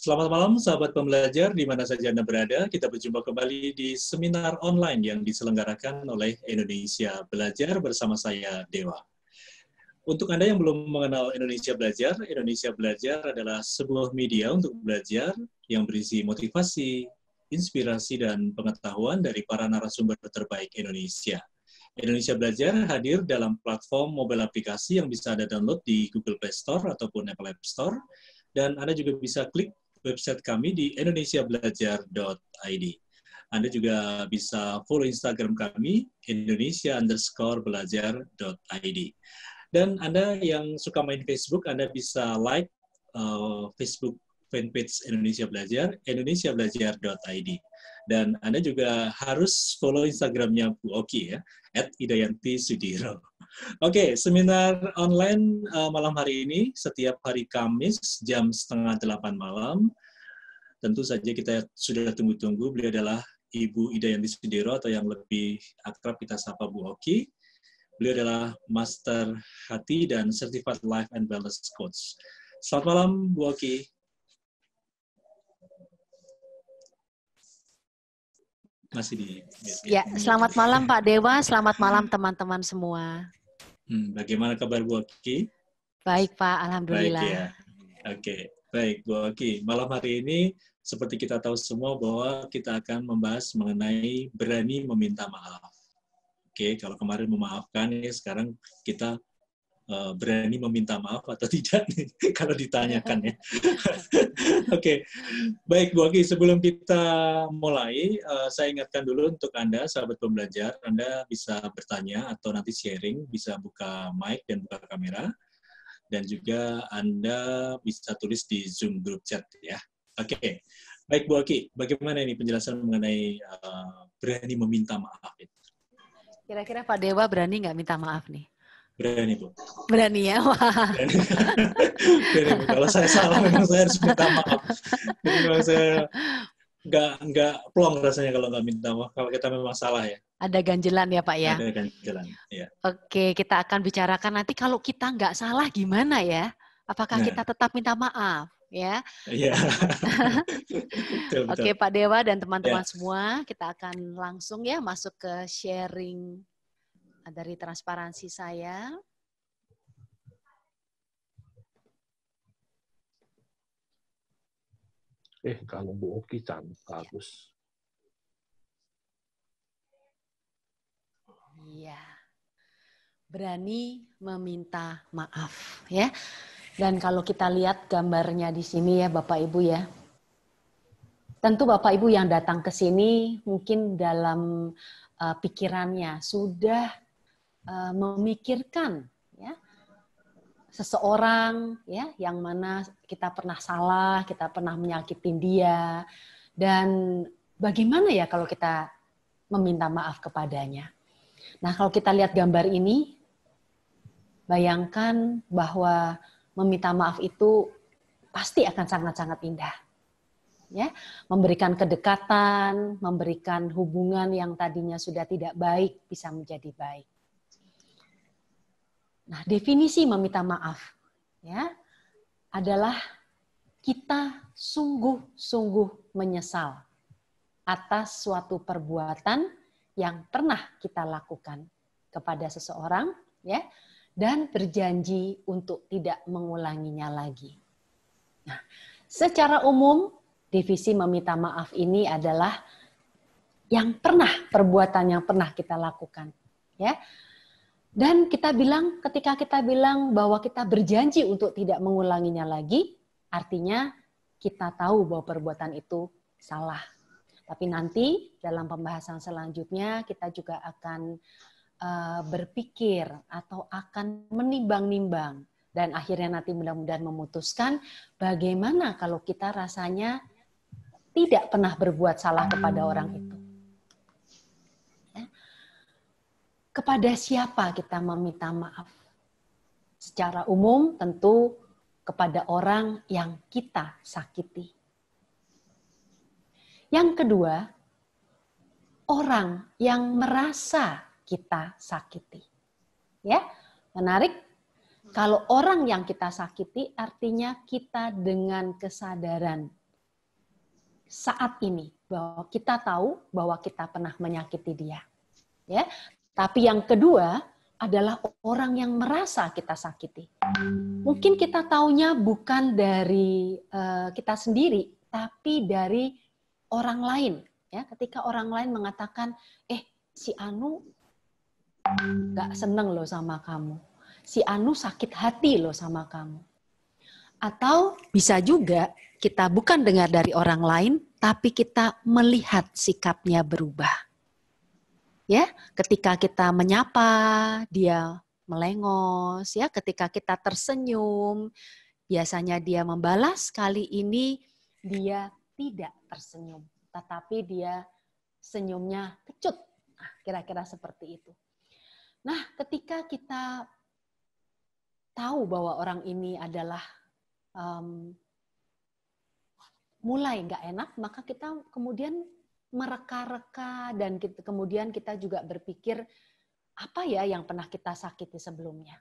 Selamat malam, sahabat pembelajar, di mana saja Anda berada. Kita berjumpa kembali di seminar online yang diselenggarakan oleh Indonesia Belajar bersama saya, Dewa. Untuk Anda yang belum mengenal Indonesia Belajar adalah sebuah media untuk belajar yang berisi motivasi, inspirasi, dan pengetahuan dari para narasumber terbaik Indonesia. Indonesia Belajar hadir dalam platform mobile aplikasi yang bisa Anda download di Google Play Store ataupun Apple App Store, dan Anda juga bisa klik website kami di indonesiabelajar.id. Anda juga bisa follow Instagram kami, indonesia_belajar.id. Dan Anda yang suka main Facebook, Anda bisa like Facebook fanpage Indonesia Belajar, indonesiabelajar.id. Dan Anda juga harus follow Instagramnya Bu Oki ya, @idayantisudiro. Oke, seminar online malam hari ini, setiap hari Kamis jam 7:30 malam. Tentu saja kita sudah tunggu-tunggu, beliau adalah Ibu Idayanti Sudiro atau yang lebih akrab kita sapa Bu Oki. Beliau adalah Master Hati dan Certified Life and Wellness Coach. Selamat malam, Bu Oki. Masih di... Ya, selamat malam Pak Dewa, selamat malam teman-teman semua. Bagaimana kabar Bu Oki? Baik Pak, Alhamdulillah. Baik ya. Oke, baik Bu Oki. Malam hari ini, seperti kita tahu semua bahwa kita akan membahas mengenai berani meminta maaf. Oke, kalau kemarin memaafkan, ya sekarang kita berani meminta maaf atau tidak nih, kalau ditanyakan ya. Oke, baik Bu Oki, sebelum kita mulai, saya ingatkan dulu untuk Anda, sahabat pembelajar, Anda bisa bertanya atau nanti sharing, bisa buka mic dan buka kamera, dan juga Anda bisa tulis di Zoom group chat ya. Oke, baik Bu Oki, bagaimana ini penjelasan mengenai berani meminta maaf itu? Kira-kira Pak Dewa berani nggak minta maaf nih? Berani, Bu. Berani ya? Wah. Berani. Berani, Bu. Kalau saya salah, memang saya harus minta maaf. Jadi memang saya nggak plong rasanya kalau nggak minta maaf, kalau kita memang salah ya. Ada ganjelan ya Pak ya? Ada ganjelan, ya. Oke, kita akan bicarakan nanti kalau kita nggak salah gimana ya? Apakah kita tetap minta maaf? Ya. Iya. Betul, betul. Oke Pak Dewa dan teman-teman semua, kita akan langsung ya masuk ke sharing dari transparansi saya. Kalau Bu Oki cantik, bagus. Iya. Berani meminta maaf ya. Dan kalau kita lihat gambarnya di sini ya Bapak Ibu ya. Tentu Bapak Ibu yang datang ke sini mungkin dalam pikirannya sudah memikirkan ya seseorang ya yang mana kita pernah salah, kita pernah menyakitin dia, dan bagaimana ya kalau kita meminta maaf kepadanya. Nah, kalau kita lihat gambar ini, bayangkan bahwa meminta maaf itu pasti akan sangat-sangat indah. Ya, memberikan kedekatan, memberikan hubungan yang tadinya sudah tidak baik bisa menjadi baik. Nah, definisi meminta maaf ya adalah kita sungguh-sungguh menyesal atas suatu perbuatan yang pernah kita lakukan kepada seseorang ya dan berjanji untuk tidak mengulanginya lagi. Nah, secara umum definisi meminta maaf ini adalah perbuatan yang pernah kita lakukan ya. Dan kita bilang, ketika kita bilang bahwa kita berjanji untuk tidak mengulanginya lagi, artinya kita tahu bahwa perbuatan itu salah. Tapi nanti dalam pembahasan selanjutnya kita juga akan berpikir atau akan menimbang-nimbang. Dan akhirnya nanti mudah-mudahan memutuskan bagaimana kalau kita rasanya tidak pernah berbuat salah kepada orang itu. Kepada siapa kita meminta maaf? Secara umum tentu kepada orang yang kita sakiti. Yang kedua, orang yang merasa kita sakiti. Ya, menarik. Kalau orang yang kita sakiti artinya kita dengan kesadaran saat ini, bahwa kita tahu bahwa kita pernah menyakiti dia. Ya. Tapi yang kedua adalah orang yang merasa kita sakiti. Mungkin kita taunya bukan dari kita sendiri, tapi dari orang lain. Ya, ketika orang lain mengatakan, si Anu gak seneng loh sama kamu. Si Anu sakit hati loh sama kamu. Atau bisa juga kita bukan dengar dari orang lain, tapi kita melihat sikapnya berubah. Ya, ketika kita menyapa, dia melengos, ya, ketika kita tersenyum, biasanya dia membalas, kali ini dia tidak tersenyum, tetapi dia senyumnya kecut. Nah, kira-kira seperti itu. Nah, ketika kita tahu bahwa orang ini adalah mulai nggak enak, maka kita kemudian mereka-reka dan kemudian kita juga berpikir apa ya yang pernah kita sakiti sebelumnya,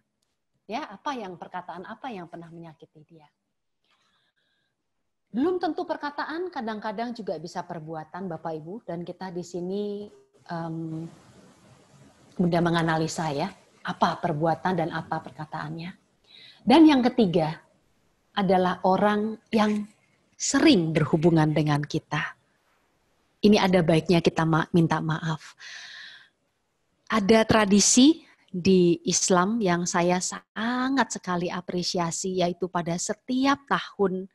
ya perkataan apa yang pernah menyakiti dia. Belum tentu perkataan, kadang-kadang juga bisa perbuatan, Bapak Ibu, dan kita di sini kemudian menganalisa ya apa perbuatan dan apa perkataannya. Dan yang ketiga adalah orang yang sering berhubungan dengan kita. Ini ada baiknya kita minta maaf. Ada tradisi di Islam yang saya sangat sekali apresiasi, yaitu pada setiap tahun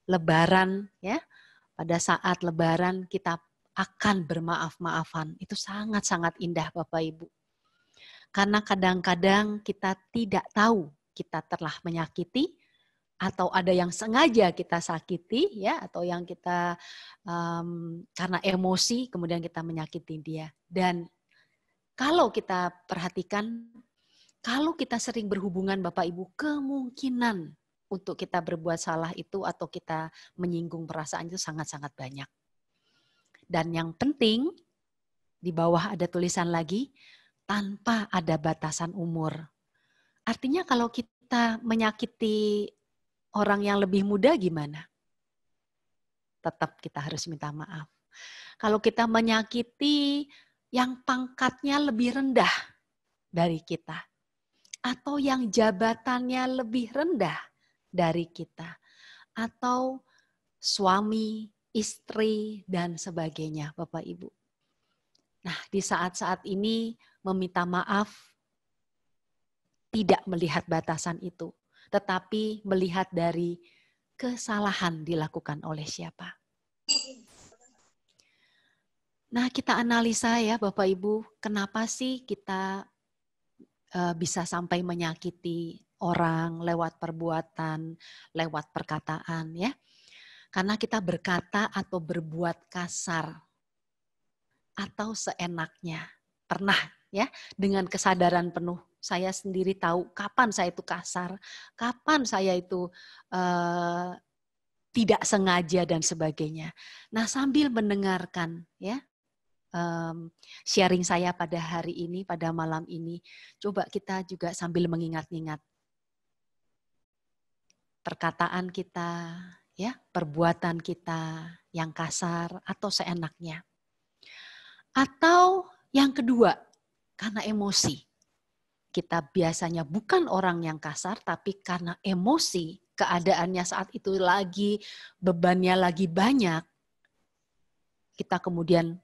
Lebaran, ya, pada saat Lebaran kita akan bermaaf-maafan. Itu sangat-sangat indah, Bapak Ibu. Karena kadang-kadang kita tidak tahu kita telah menyakiti, atau ada yang sengaja kita sakiti, ya, atau yang kita karena emosi kemudian kita menyakiti dia. Dan kalau kita perhatikan, kalau kita sering berhubungan Bapak Ibu, kemungkinan untuk kita berbuat salah itu atau kita menyinggung perasaan itu sangat-sangat banyak. Dan yang penting, di bawah ada tulisan lagi, tanpa ada batasan umur. Artinya kalau kita menyakiti orang yang lebih muda gimana? Tetap kita harus minta maaf. Kalau kita menyakiti yang pangkatnya lebih rendah dari kita, atau yang jabatannya lebih rendah dari kita, atau suami, istri, dan sebagainya, Bapak Ibu. Nah, di saat-saat ini meminta maaf tidak melihat batasan itu, tetapi melihat dari kesalahan dilakukan oleh siapa. Nah, kita analisa ya Bapak Ibu, kenapa sih kita bisa sampai menyakiti orang lewat perbuatan, lewat perkataan ya. Karena kita berkata atau berbuat kasar atau seenaknya. Pernah ya, dengan kesadaran penuh. Saya sendiri tahu kapan saya itu kasar, kapan saya itu tidak sengaja dan sebagainya. Nah, sambil mendengarkan ya sharing saya pada hari ini, pada malam ini, coba kita juga sambil mengingat-ingat perkataan kita, ya, perbuatan kita yang kasar atau seenaknya. Atau yang kedua, karena emosi. Kita biasanya bukan orang yang kasar, tapi karena emosi, keadaannya saat itu lagi, bebannya lagi banyak, kita kemudian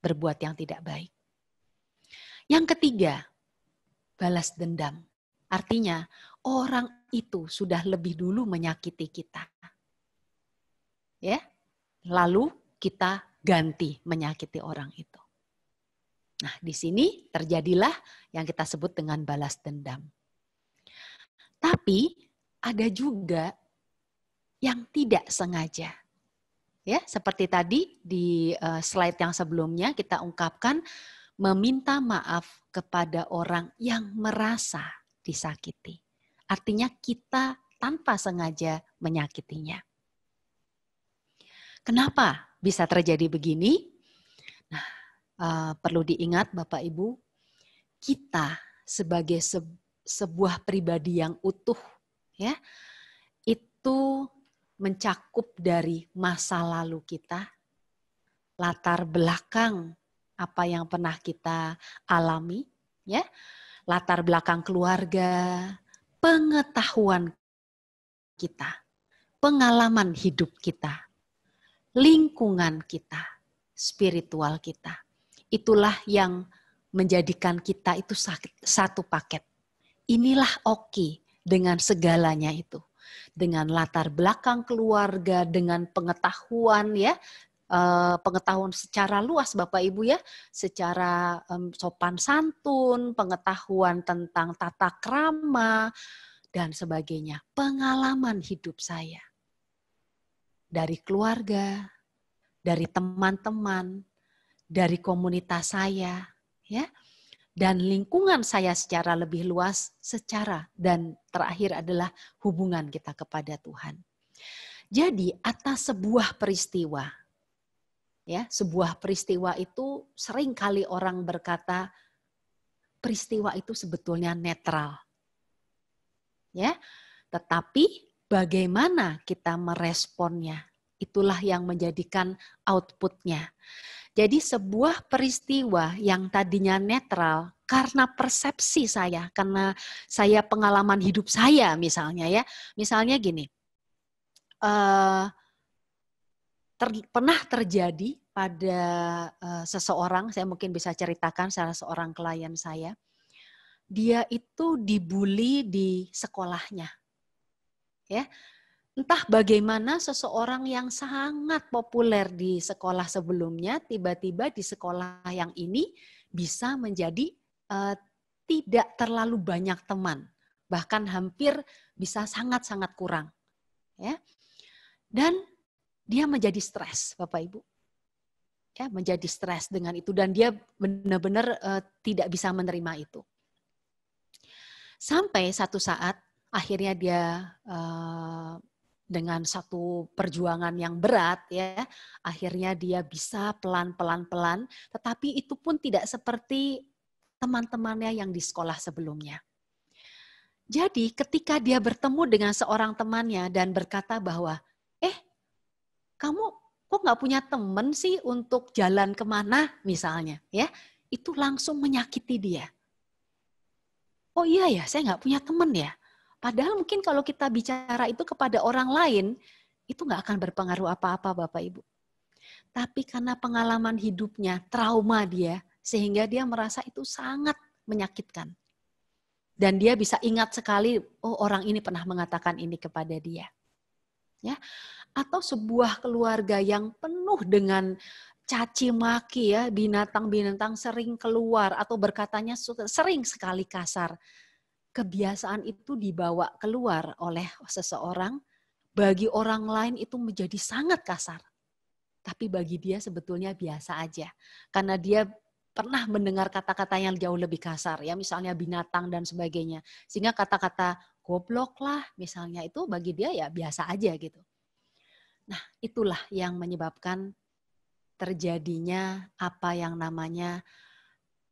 berbuat yang tidak baik. Yang ketiga, balas dendam. Artinya, orang itu sudah lebih dulu menyakiti kita. Ya, lalu kita ganti menyakiti orang itu. Nah, di sini terjadilah yang kita sebut dengan balas dendam. Tapi ada juga yang tidak sengaja. Ya, seperti tadi di slide yang sebelumnya kita ungkapkan meminta maaf kepada orang yang merasa disakiti. Artinya kita tanpa sengaja menyakitinya. Kenapa bisa terjadi begini? Nah, perlu diingat Bapak Ibu, kita sebagai sebuah pribadi yang utuh, ya, itu mencakup dari masa lalu kita, latar belakang apa yang pernah kita alami, ya, latar belakang keluarga, pengetahuan kita, pengalaman hidup kita, lingkungan kita, spiritual kita. Itulah yang menjadikan kita itu satu paket. Inilah Oki dengan segalanya itu. Dengan latar belakang keluarga, dengan pengetahuan, ya, pengetahuan secara luas Bapak Ibu, ya, secara sopan santun, pengetahuan tentang tata krama dan sebagainya. Pengalaman hidup saya dari keluarga, dari teman-teman, dari komunitas saya, ya, dan lingkungan saya secara lebih luas, dan terakhir adalah hubungan kita kepada Tuhan. Jadi atas sebuah peristiwa, ya, sebuah peristiwa itu sering kali orang berkata peristiwa itu sebetulnya netral, ya, tetapi bagaimana kita meresponnya, itulah yang menjadikan outputnya. Jadi sebuah peristiwa yang tadinya netral karena persepsi saya, karena saya pengalaman hidup saya misalnya, ya, misalnya gini, pernah terjadi pada seseorang, saya mungkin bisa ceritakan salah seorang klien saya, dia itu dibully di sekolahnya, ya. Entah bagaimana seseorang yang sangat populer di sekolah sebelumnya, tiba-tiba di sekolah yang ini bisa menjadi tidak terlalu banyak teman. Bahkan hampir bisa sangat-sangat kurang. Ya. Dan dia menjadi stres, Bapak Ibu. Ya, menjadi stres dengan itu. Dan dia benar-benar tidak bisa menerima itu. Sampai satu saat, akhirnya dia dengan satu perjuangan yang berat, ya, akhirnya dia bisa pelan-pelan, tetapi itu pun tidak seperti teman-temannya yang di sekolah sebelumnya. Jadi ketika dia bertemu dengan seorang temannya dan berkata bahwa, kamu kok nggak punya teman sih untuk jalan kemana misalnya, ya, itu langsung menyakiti dia. Oh iya ya, saya nggak punya teman ya. Padahal mungkin kalau kita bicara itu kepada orang lain, itu nggak akan berpengaruh apa-apa Bapak Ibu. Tapi karena pengalaman hidupnya, trauma dia, sehingga dia merasa itu sangat menyakitkan. Dan dia bisa ingat sekali, oh orang ini pernah mengatakan ini kepada dia. Ya, atau sebuah keluarga yang penuh dengan caci maki, ya, binatang-binatang sering keluar atau berkatanya sering sekali kasar. Kebiasaan itu dibawa keluar oleh seseorang, bagi orang lain itu menjadi sangat kasar. Tapi bagi dia sebetulnya biasa aja. Karena dia pernah mendengar kata-kata yang jauh lebih kasar, ya, misalnya binatang dan sebagainya. Sehingga kata-kata goblok lah misalnya itu bagi dia ya biasa aja gitu. Nah, itulah yang menyebabkan terjadinya apa yang namanya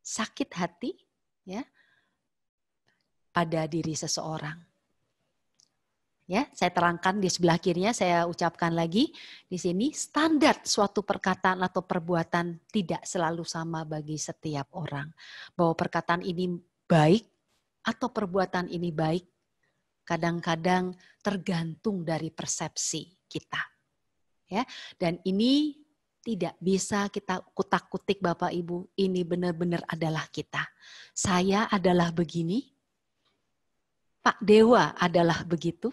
sakit hati, ya, pada diri seseorang. Ya, saya terangkan di sebelah kirinya, saya ucapkan lagi di sini, standar suatu perkataan atau perbuatan tidak selalu sama bagi setiap orang. Bahwa perkataan ini baik atau perbuatan ini baik, kadang-kadang tergantung dari persepsi kita. Ya, dan ini tidak bisa kita kutak-kutik Bapak Ibu, ini benar-benar adalah kita. Saya adalah begini, Pak Dewa adalah begitu,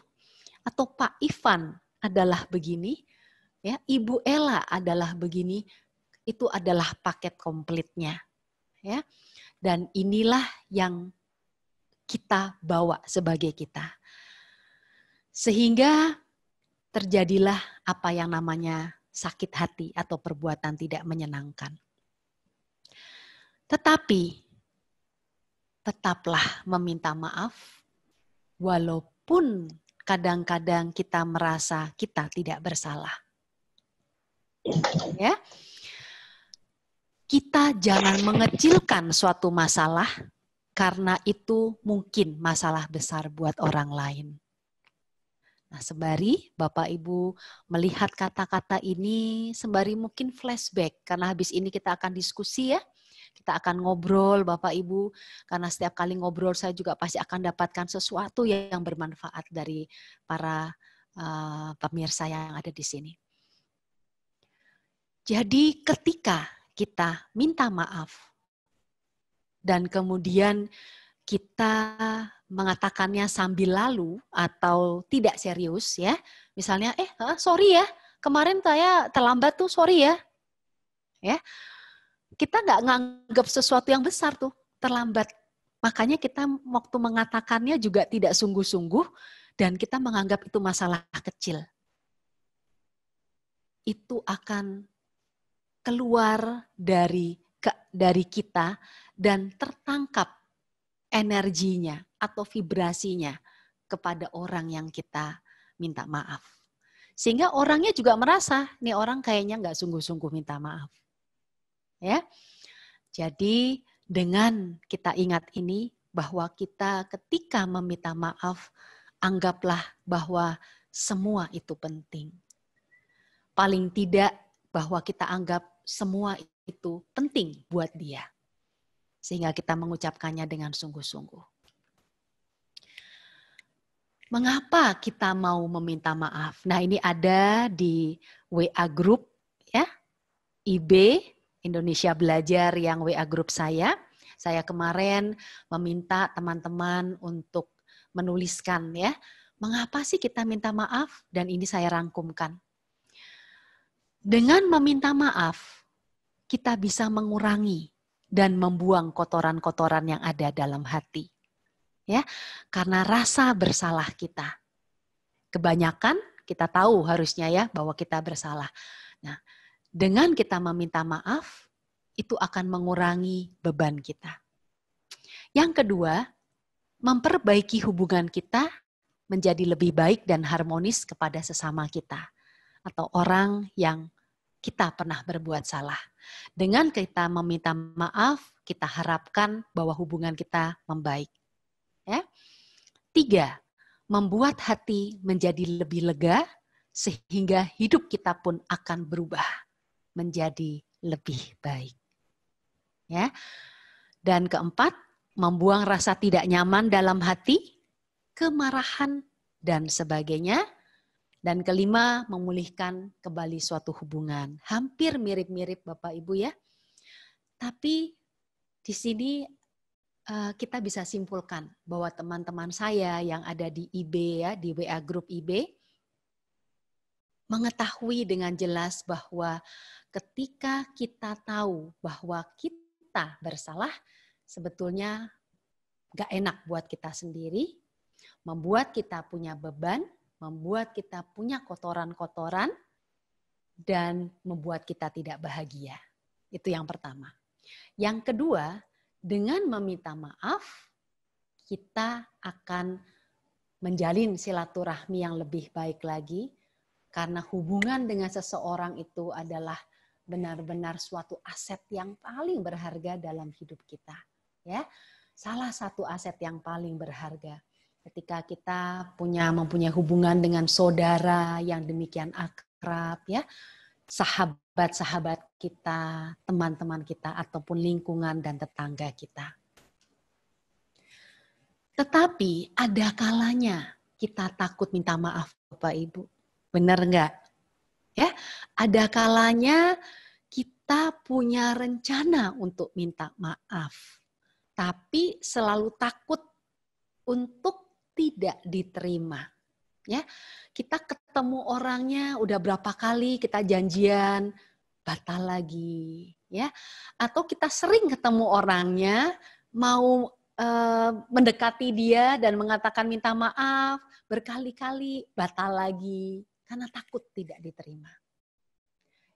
atau Pak Ivan adalah begini, ya, Ibu Ella adalah begini, itu adalah paket komplitnya, ya. Dan inilah yang kita bawa sebagai kita. Sehingga terjadilah apa yang namanya sakit hati atau perbuatan tidak menyenangkan. Tetapi tetaplah meminta maaf, walaupun kadang-kadang kita merasa kita tidak bersalah. Ya. Kita jangan mengecilkan suatu masalah karena itu mungkin masalah besar buat orang lain. Nah, sembari Bapak Ibu melihat kata-kata ini, sembari mungkin flashback, karena habis ini kita akan diskusi ya. Kita akan ngobrol Bapak Ibu, karena setiap kali ngobrol saya juga pasti akan dapatkan sesuatu yang bermanfaat dari para pemirsa yang ada di sini. Jadi ketika kita minta maaf, dan kemudian kita mengatakannya sambil lalu atau tidak serius ya. Misalnya, sorry ya, kemarin saya terlambat tuh, sorry ya. Ya, kita nggak nganggap sesuatu yang besar tuh, terlambat. Makanya kita waktu mengatakannya juga tidak sungguh-sungguh dan kita menganggap itu masalah kecil. Itu akan keluar dari kita dan tertangkap energinya atau vibrasinya kepada orang yang kita minta maaf. Sehingga orangnya juga merasa, nih orang kayaknya nggak sungguh-sungguh minta maaf. Ya, jadi dengan kita ingat ini, bahwa kita ketika meminta maaf, anggaplah bahwa semua itu penting. Paling tidak bahwa kita anggap semua itu penting buat dia. Sehingga kita mengucapkannya dengan sungguh-sungguh. Mengapa kita mau meminta maaf? Nah, ini ada di WA Group ya, IB Indonesia Belajar yang WA Group saya. Saya kemarin meminta teman-teman untuk menuliskan ya, mengapa sih kita minta maaf? Dan ini saya rangkumkan. Dengan meminta maaf, kita bisa mengurangi dan membuang kotoran-kotoran yang ada dalam hati. Ya, karena rasa bersalah kita. Kebanyakan kita tahu harusnya ya bahwa kita bersalah. Nah, dengan kita meminta maaf, itu akan mengurangi beban kita. Yang kedua, memperbaiki hubungan kita menjadi lebih baik dan harmonis kepada sesama kita atau orang yang kita pernah berbuat salah. Dengan kita meminta maaf, kita harapkan bahwa hubungan kita membaik. Ya. 3, membuat hati menjadi lebih lega sehingga hidup kita pun akan berubah menjadi lebih baik. Ya. Dan keempat, membuang rasa tidak nyaman dalam hati, kemarahan dan sebagainya. Dan kelima, memulihkan kembali suatu hubungan. Hampir mirip-mirip Bapak Ibu ya. Tapi di sini kita bisa simpulkan bahwa teman-teman saya yang ada di IB ya, di WA Group IB, mengetahui dengan jelas bahwa ketika kita tahu bahwa kita bersalah, sebetulnya gak enak buat kita sendiri, membuat kita punya beban, membuat kita punya kotoran-kotoran, dan membuat kita tidak bahagia. Itu yang pertama. Yang kedua, dengan meminta maaf, kita akan menjalin silaturahmi yang lebih baik lagi, karena hubungan dengan seseorang itu adalah benar-benar suatu aset yang paling berharga dalam hidup kita. Ya, salah satu aset yang paling berharga. Ketika kita mempunyai hubungan dengan saudara yang demikian akrab, ya, sahabat-sahabat kita, teman-teman kita, ataupun lingkungan dan tetangga kita. Tetapi ada kalanya kita takut minta maaf, Bapak Ibu. Benar enggak? Ya, ada kalanya kita punya rencana untuk minta maaf, tapi selalu takut untuk tidak diterima. Ya, kita ketemu orangnya udah berapa kali kita janjian, batal lagi, ya. Atau kita sering ketemu orangnya, mau mendekati dia dan mengatakan minta maaf, berkali-kali batal lagi karena takut tidak diterima.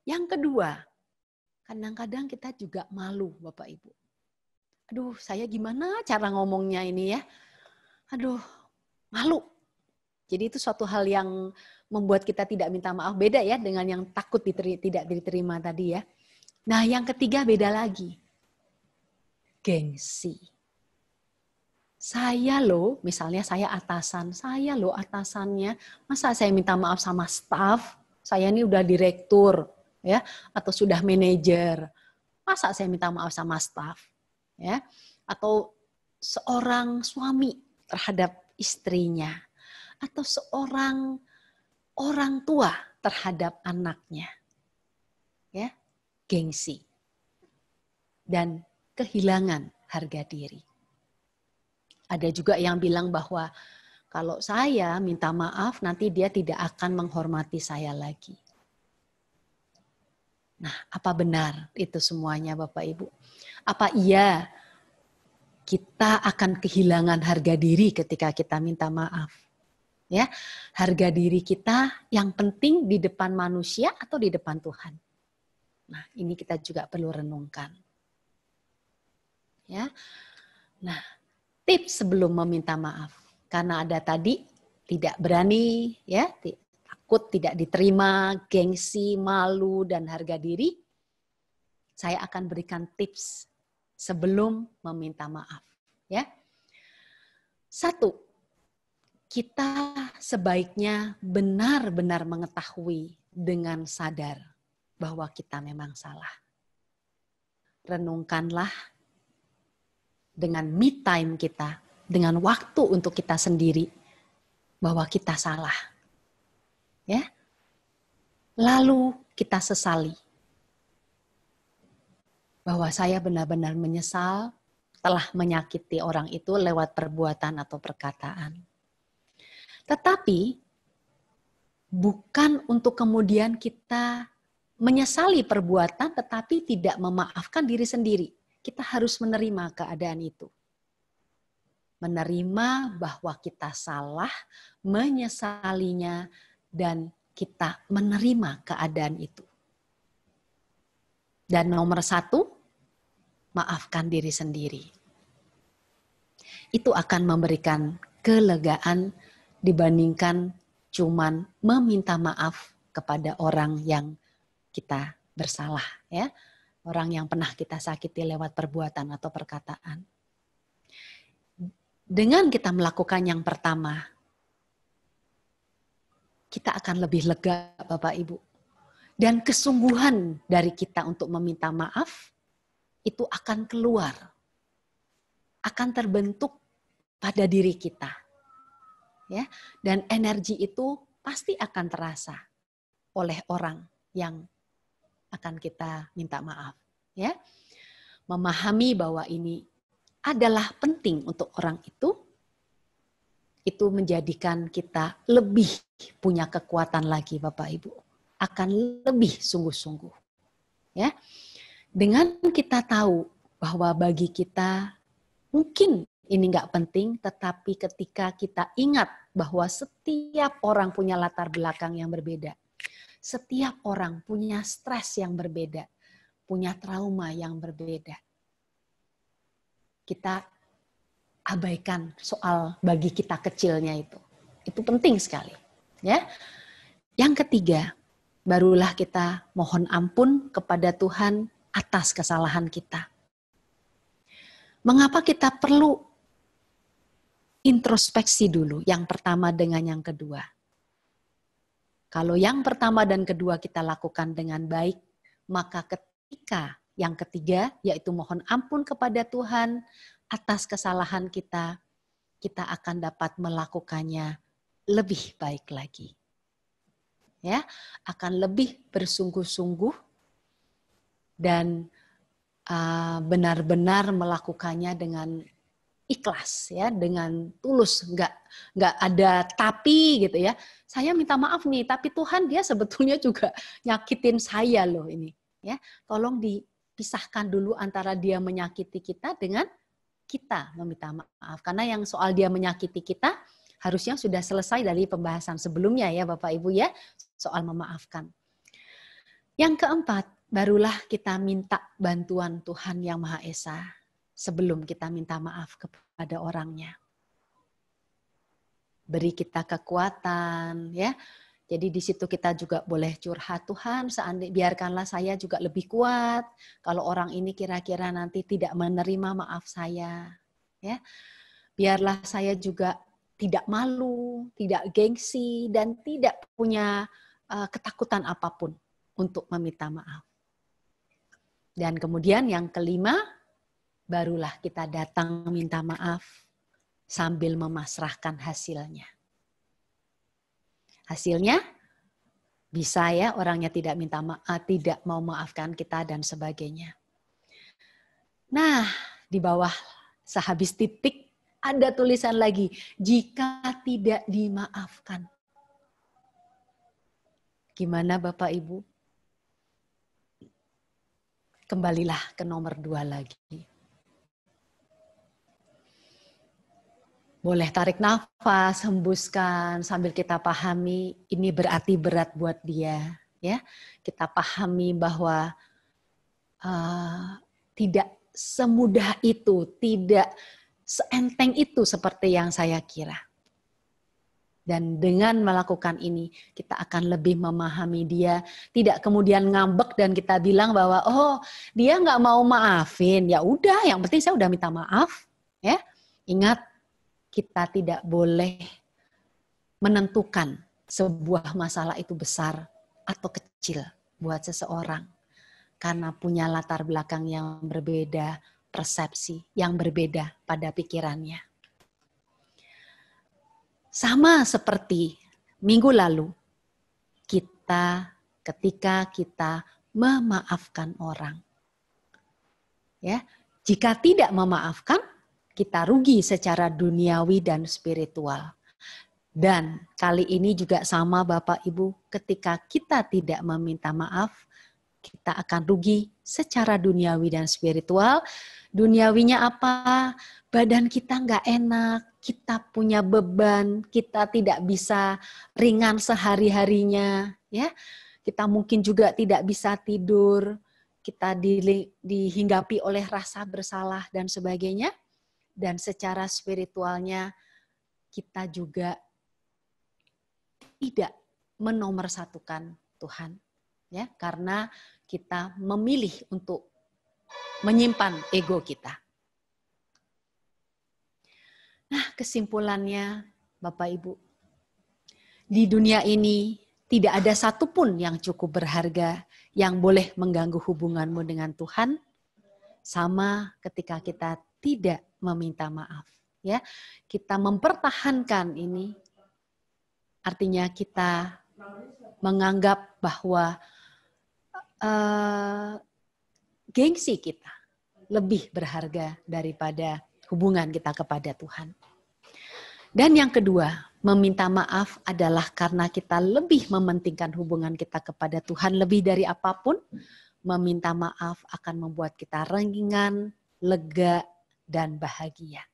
Yang kedua, kadang-kadang kita juga malu, Bapak Ibu. Aduh, saya gimana cara ngomongnya ini ya? Aduh, malu. Jadi itu suatu hal yang membuat kita tidak minta maaf, beda ya dengan yang takut tidak diterima tadi ya. Nah, yang ketiga beda lagi. Gengsi. Saya loh, misalnya saya atasan, saya loh atasannya, masa saya minta maaf sama staf, saya ini udah direktur, ya, atau sudah manajer, masa saya minta maaf sama staf, ya, atau seorang suami terhadap istrinya, atau seorang orang tua terhadap anaknya, ya, gengsi dan kehilangan harga diri. Ada juga yang bilang bahwa kalau saya minta maaf, nanti dia tidak akan menghormati saya lagi. Nah, apa benar itu semuanya Bapak Ibu? Apa iya kita akan kehilangan harga diri ketika kita minta maaf? Ya, harga diri kita yang penting di depan manusia atau di depan Tuhan? Nah, ini kita juga perlu renungkan. Ya. Nah, tips sebelum meminta maaf, karena ada tadi tidak berani, ya, takut tidak diterima, gengsi, malu, dan harga diri, saya akan berikan tips sebelum meminta maaf. Ya, 1, kita sebaiknya benar-benar mengetahui dengan sadar bahwa kita memang salah. Renungkanlah dengan me time kita, dengan waktu untuk kita sendiri, bahwa kita salah. Ya. Lalu kita sesali. Bahwa saya benar-benar menyesal telah menyakiti orang itu lewat perbuatan atau perkataan. Tetapi bukan untuk kemudian kita menyesali perbuatan tetapi tidak memaafkan diri sendiri. Kita harus menerima keadaan itu. Menerima bahwa kita salah, menyesalinya, dan kita menerima keadaan itu. Dan nomor 1, maafkan diri sendiri. Itu akan memberikan kelegaan dibandingkan cuman meminta maaf kepada orang yang kita bersalah, ya. Orang yang pernah kita sakiti lewat perbuatan atau perkataan. Dengan kita melakukan yang pertama, kita akan lebih lega, Bapak Ibu. Dan kesungguhan dari kita untuk meminta maaf, itu akan keluar. Akan terbentuk pada diri kita. Ya, dan energi itu pasti akan terasa oleh orang yang akan kita minta maaf, ya. Memahami bahwa ini adalah penting untuk orang itu menjadikan kita lebih punya kekuatan lagi, Bapak Ibu. Akan lebih sungguh-sungguh. Ya. Dengan kita tahu bahwa bagi kita mungkin ini enggak penting, tetapi ketika kita ingat bahwa setiap orang punya latar belakang yang berbeda. Setiap orang punya stres yang berbeda, punya trauma yang berbeda. Kita abaikan soal bagi kita kecilnya itu. Itu penting sekali. Ya. Yang ketiga, barulah kita mohon ampun kepada Tuhan atas kesalahan kita. Mengapa kita perlu introspeksi dulu, yang pertama dengan yang kedua? Kalau yang pertama dan kedua kita lakukan dengan baik, maka ketika yang ketiga, yaitu mohon ampun kepada Tuhan atas kesalahan kita, kita akan dapat melakukannya lebih baik lagi. Ya, akan lebih bersungguh-sungguh dan benar-benar melakukannya dengan ikhlas, ya, dengan tulus, nggak ada tapi gitu ya. Saya minta maaf nih, tapi Tuhan dia sebetulnya juga nyakitin saya loh ini. Ya, tolong dipisahkan dulu antara dia menyakiti kita dengan kita meminta maaf. Karena yang soal dia menyakiti kita harusnya sudah selesai dari pembahasan sebelumnya ya Bapak Ibu ya, soal memaafkan. Yang keempat, barulah kita minta bantuan Tuhan Yang Maha Esa sebelum kita minta maaf kepada orangnya. Beri kita kekuatan, ya. Jadi di situ kita juga boleh curhat, Tuhan, seandainya biarkanlah saya juga lebih kuat. Kalau orang ini kira-kira nanti tidak menerima maaf saya, ya. biarlah saya juga tidak malu, tidak gengsi, dan tidak punya ketakutan apapun untuk meminta maaf. Dan kemudian yang kelima, barulah kita datang minta maaf sambil memasrahkan hasilnya. Hasilnya bisa ya orangnya tidak minta maaf, tidak mau maafkan kita dan sebagainya. Nah, di bawah sehabis titik ada tulisan lagi, jika tidak dimaafkan. Gimana Bapak Ibu? Kembalilah ke nomor 2 lagi. Boleh tarik nafas, hembuskan sambil kita pahami ini berarti berat buat dia. Ya, kita pahami bahwa tidak semudah itu, tidak seenteng itu seperti yang saya kira. Dan dengan melakukan ini, kita akan lebih memahami dia. Tidak kemudian ngambek dan kita bilang bahwa, oh dia nggak mau maafin. Ya udah, yang penting saya udah minta maaf. Ya, ingat kita tidak boleh menentukan sebuah masalah itu besar atau kecil buat seseorang. Karena punya latar belakang yang berbeda, persepsi yang berbeda pada pikirannya. Sama seperti minggu lalu, ketika kita memaafkan orang. Ya, jika tidak memaafkan, kita rugi secara duniawi dan spiritual. Dan kali ini juga sama Bapak Ibu, ketika kita tidak meminta maaf, kita akan rugi secara duniawi dan spiritual. Duniawinya apa? Badan kita nggak enak, kita punya beban, kita tidak bisa ringan sehari-harinya, ya. Kita mungkin juga tidak bisa tidur, kita dihinggapi oleh rasa bersalah dan sebagainya. Dan secara spiritualnya kita juga tidak menomorsatukan Tuhan, ya, karena kita memilih untuk menyimpan ego kita. Nah, kesimpulannya Bapak Ibu, di dunia ini tidak ada satupun yang cukup berharga yang boleh mengganggu hubunganmu dengan Tuhan, sama ketika kita tidak meminta maaf. Ya, kita mempertahankan ini, artinya kita menganggap bahwa gengsi kita lebih berharga daripada hubungan kita kepada Tuhan. Dan yang kedua, meminta maaf adalah karena kita lebih mementingkan hubungan kita kepada Tuhan lebih dari apapun. Meminta maaf akan membuat kita ringan, lega, dan bahagia.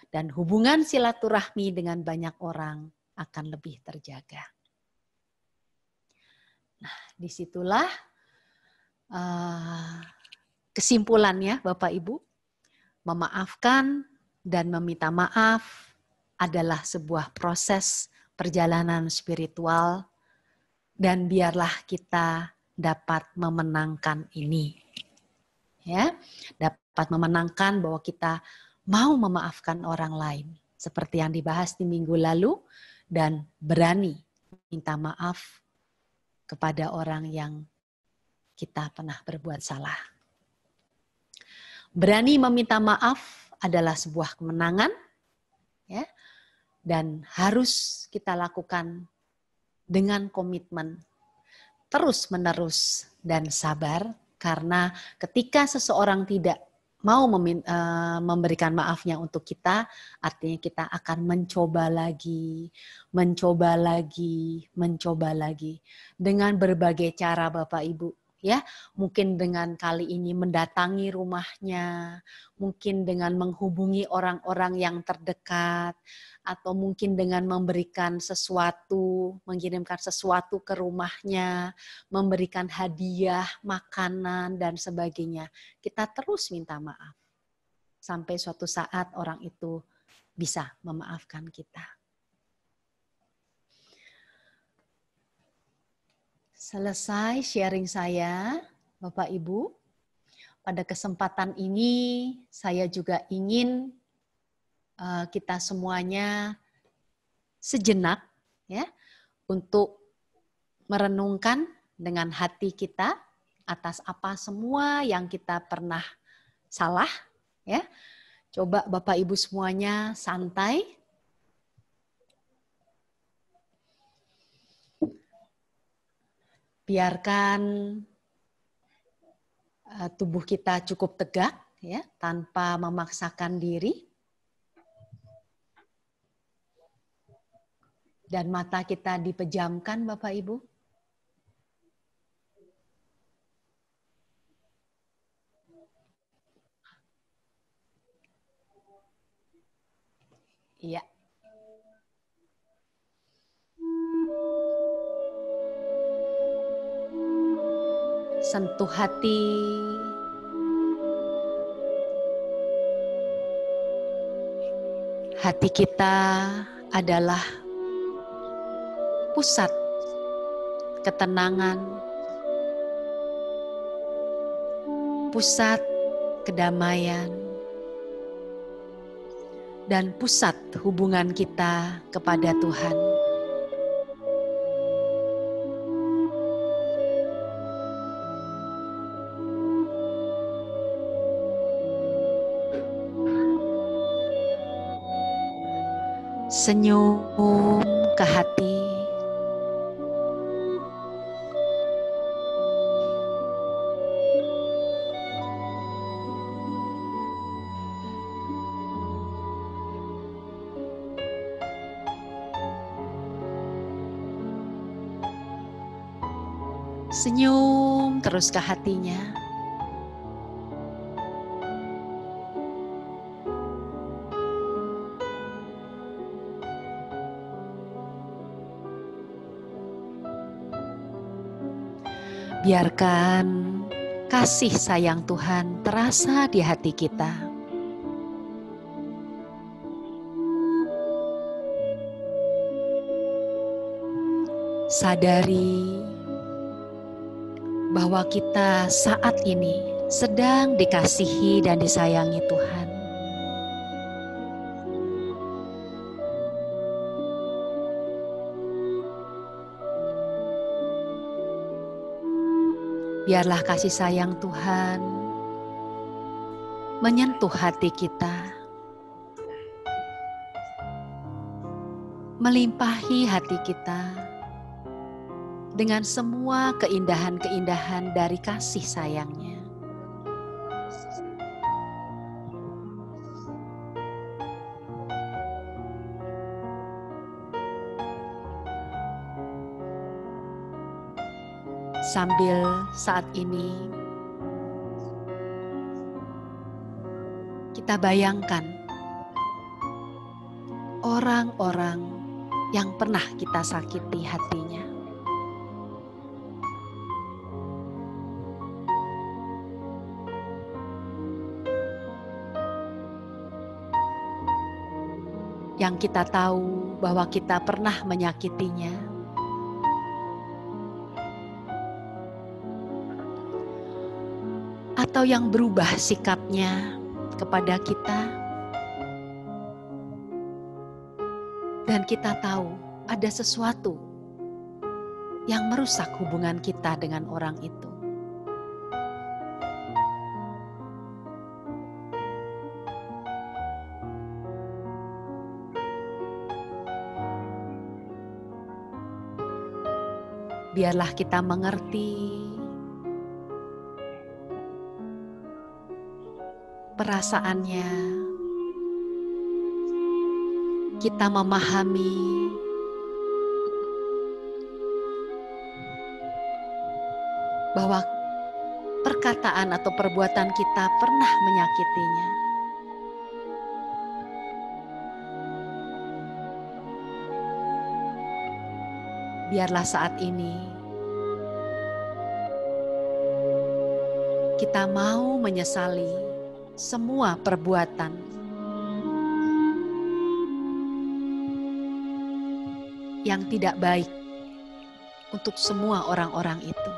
Dan hubungan silaturahmi dengan banyak orang akan lebih terjaga. Nah, disitulah kesimpulannya Bapak Ibu. Memaafkan dan meminta maaf adalah sebuah proses perjalanan spiritual dan biarlah kita dapat memenangkan ini. Ya, dapat memenangkan bahwa kita mau memaafkan orang lain seperti yang dibahas di minggu lalu dan berani minta maaf kepada orang yang kita pernah berbuat salah. Berani meminta maaf adalah sebuah kemenangan, ya, dan harus kita lakukan dengan komitmen terus-menerus dan sabar, karena ketika seseorang tidak mau memberikan maafnya untuk kita, artinya kita akan mencoba lagi dengan berbagai cara Bapak Ibu. Ya, mungkin dengan kali ini mendatangi rumahnya, mungkin dengan menghubungi orang-orang yang terdekat, atau mungkin dengan memberikan sesuatu, mengirimkan sesuatu ke rumahnya, memberikan hadiah, makanan, dan sebagainya. Kita terus minta maaf. Sampai suatu saat orang itu bisa memaafkan kita. Selesai sharing saya, Bapak Ibu. Pada kesempatan ini saya juga ingin kita semuanya sejenak ya untuk merenungkan dengan hati kita atas apa semua yang kita pernah salah ya. Coba Bapak Ibu semuanya santai. Biarkan tubuh kita cukup tegak ya, tanpa memaksakan diri. Dan mata kita dipejamkan Bapak Ibu. Iya. Sentuh hati. Hati kita adalah pusat ketenangan, pusat kedamaian, dan pusat hubungan kita kepada Tuhan. Senyum ke hati. Senyum terus ke hatinya. Biarkan kasih sayang Tuhan terasa di hati kita. Sadari bahwa kita saat ini sedang dikasihi dan disayangi Tuhan. Biarlah kasih sayang Tuhan menyentuh hati kita, melimpahi hati kita dengan semua keindahan-keindahan dari kasih sayangnya. Sambil saat ini kita bayangkan orang-orang yang pernah kita sakiti hatinya. Yang kita tahu bahwa kita pernah menyakitinya. Atau yang berubah sikapnya kepada kita. Dan kita tahu ada sesuatu yang merusak hubungan kita dengan orang itu. Biarlah kita mengerti perasaannya, kita memahami bahwa perkataan atau perbuatan kita pernah menyakitinya. Biarlah saat ini kita mau menyesali semua perbuatan yang tidak baik untuk semua orang-orang itu.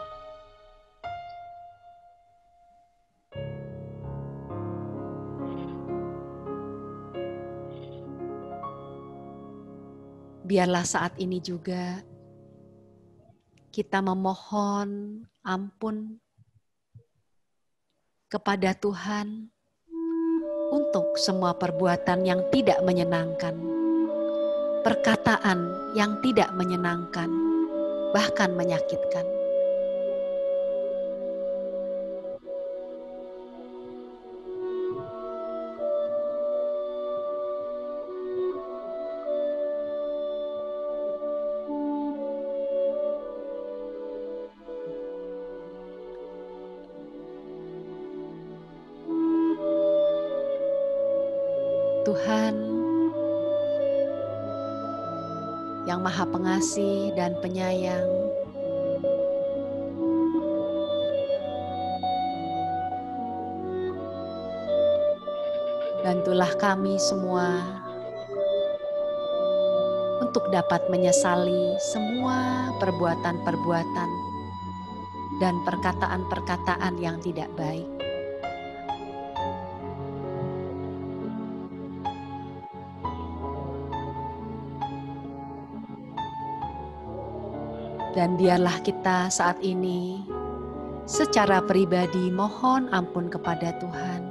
biarlah saat ini juga kita memohon ampun kepada Tuhan untuk semua perbuatan yang tidak menyenangkan, perkataan yang tidak menyenangkan, bahkan menyakitkan. Tuhan yang Maha Pengasih dan Penyayang, bantulah kami semua untuk dapat menyesali semua perbuatan-perbuatan dan perkataan-perkataan yang tidak baik. Dan biarlah kita saat ini secara pribadi mohon ampun kepada Tuhan.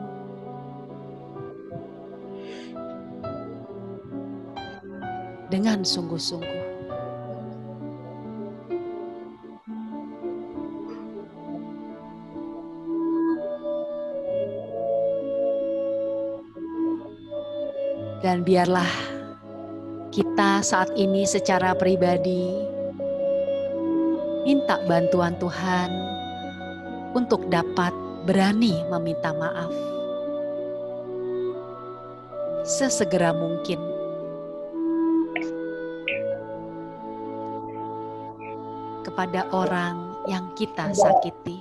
Dengan sungguh-sungguh. Dan biarlah kita saat ini secara pribadi minta bantuan Tuhan untuk dapat berani meminta maaf sesegera mungkin. Kepada orang yang kita sakiti.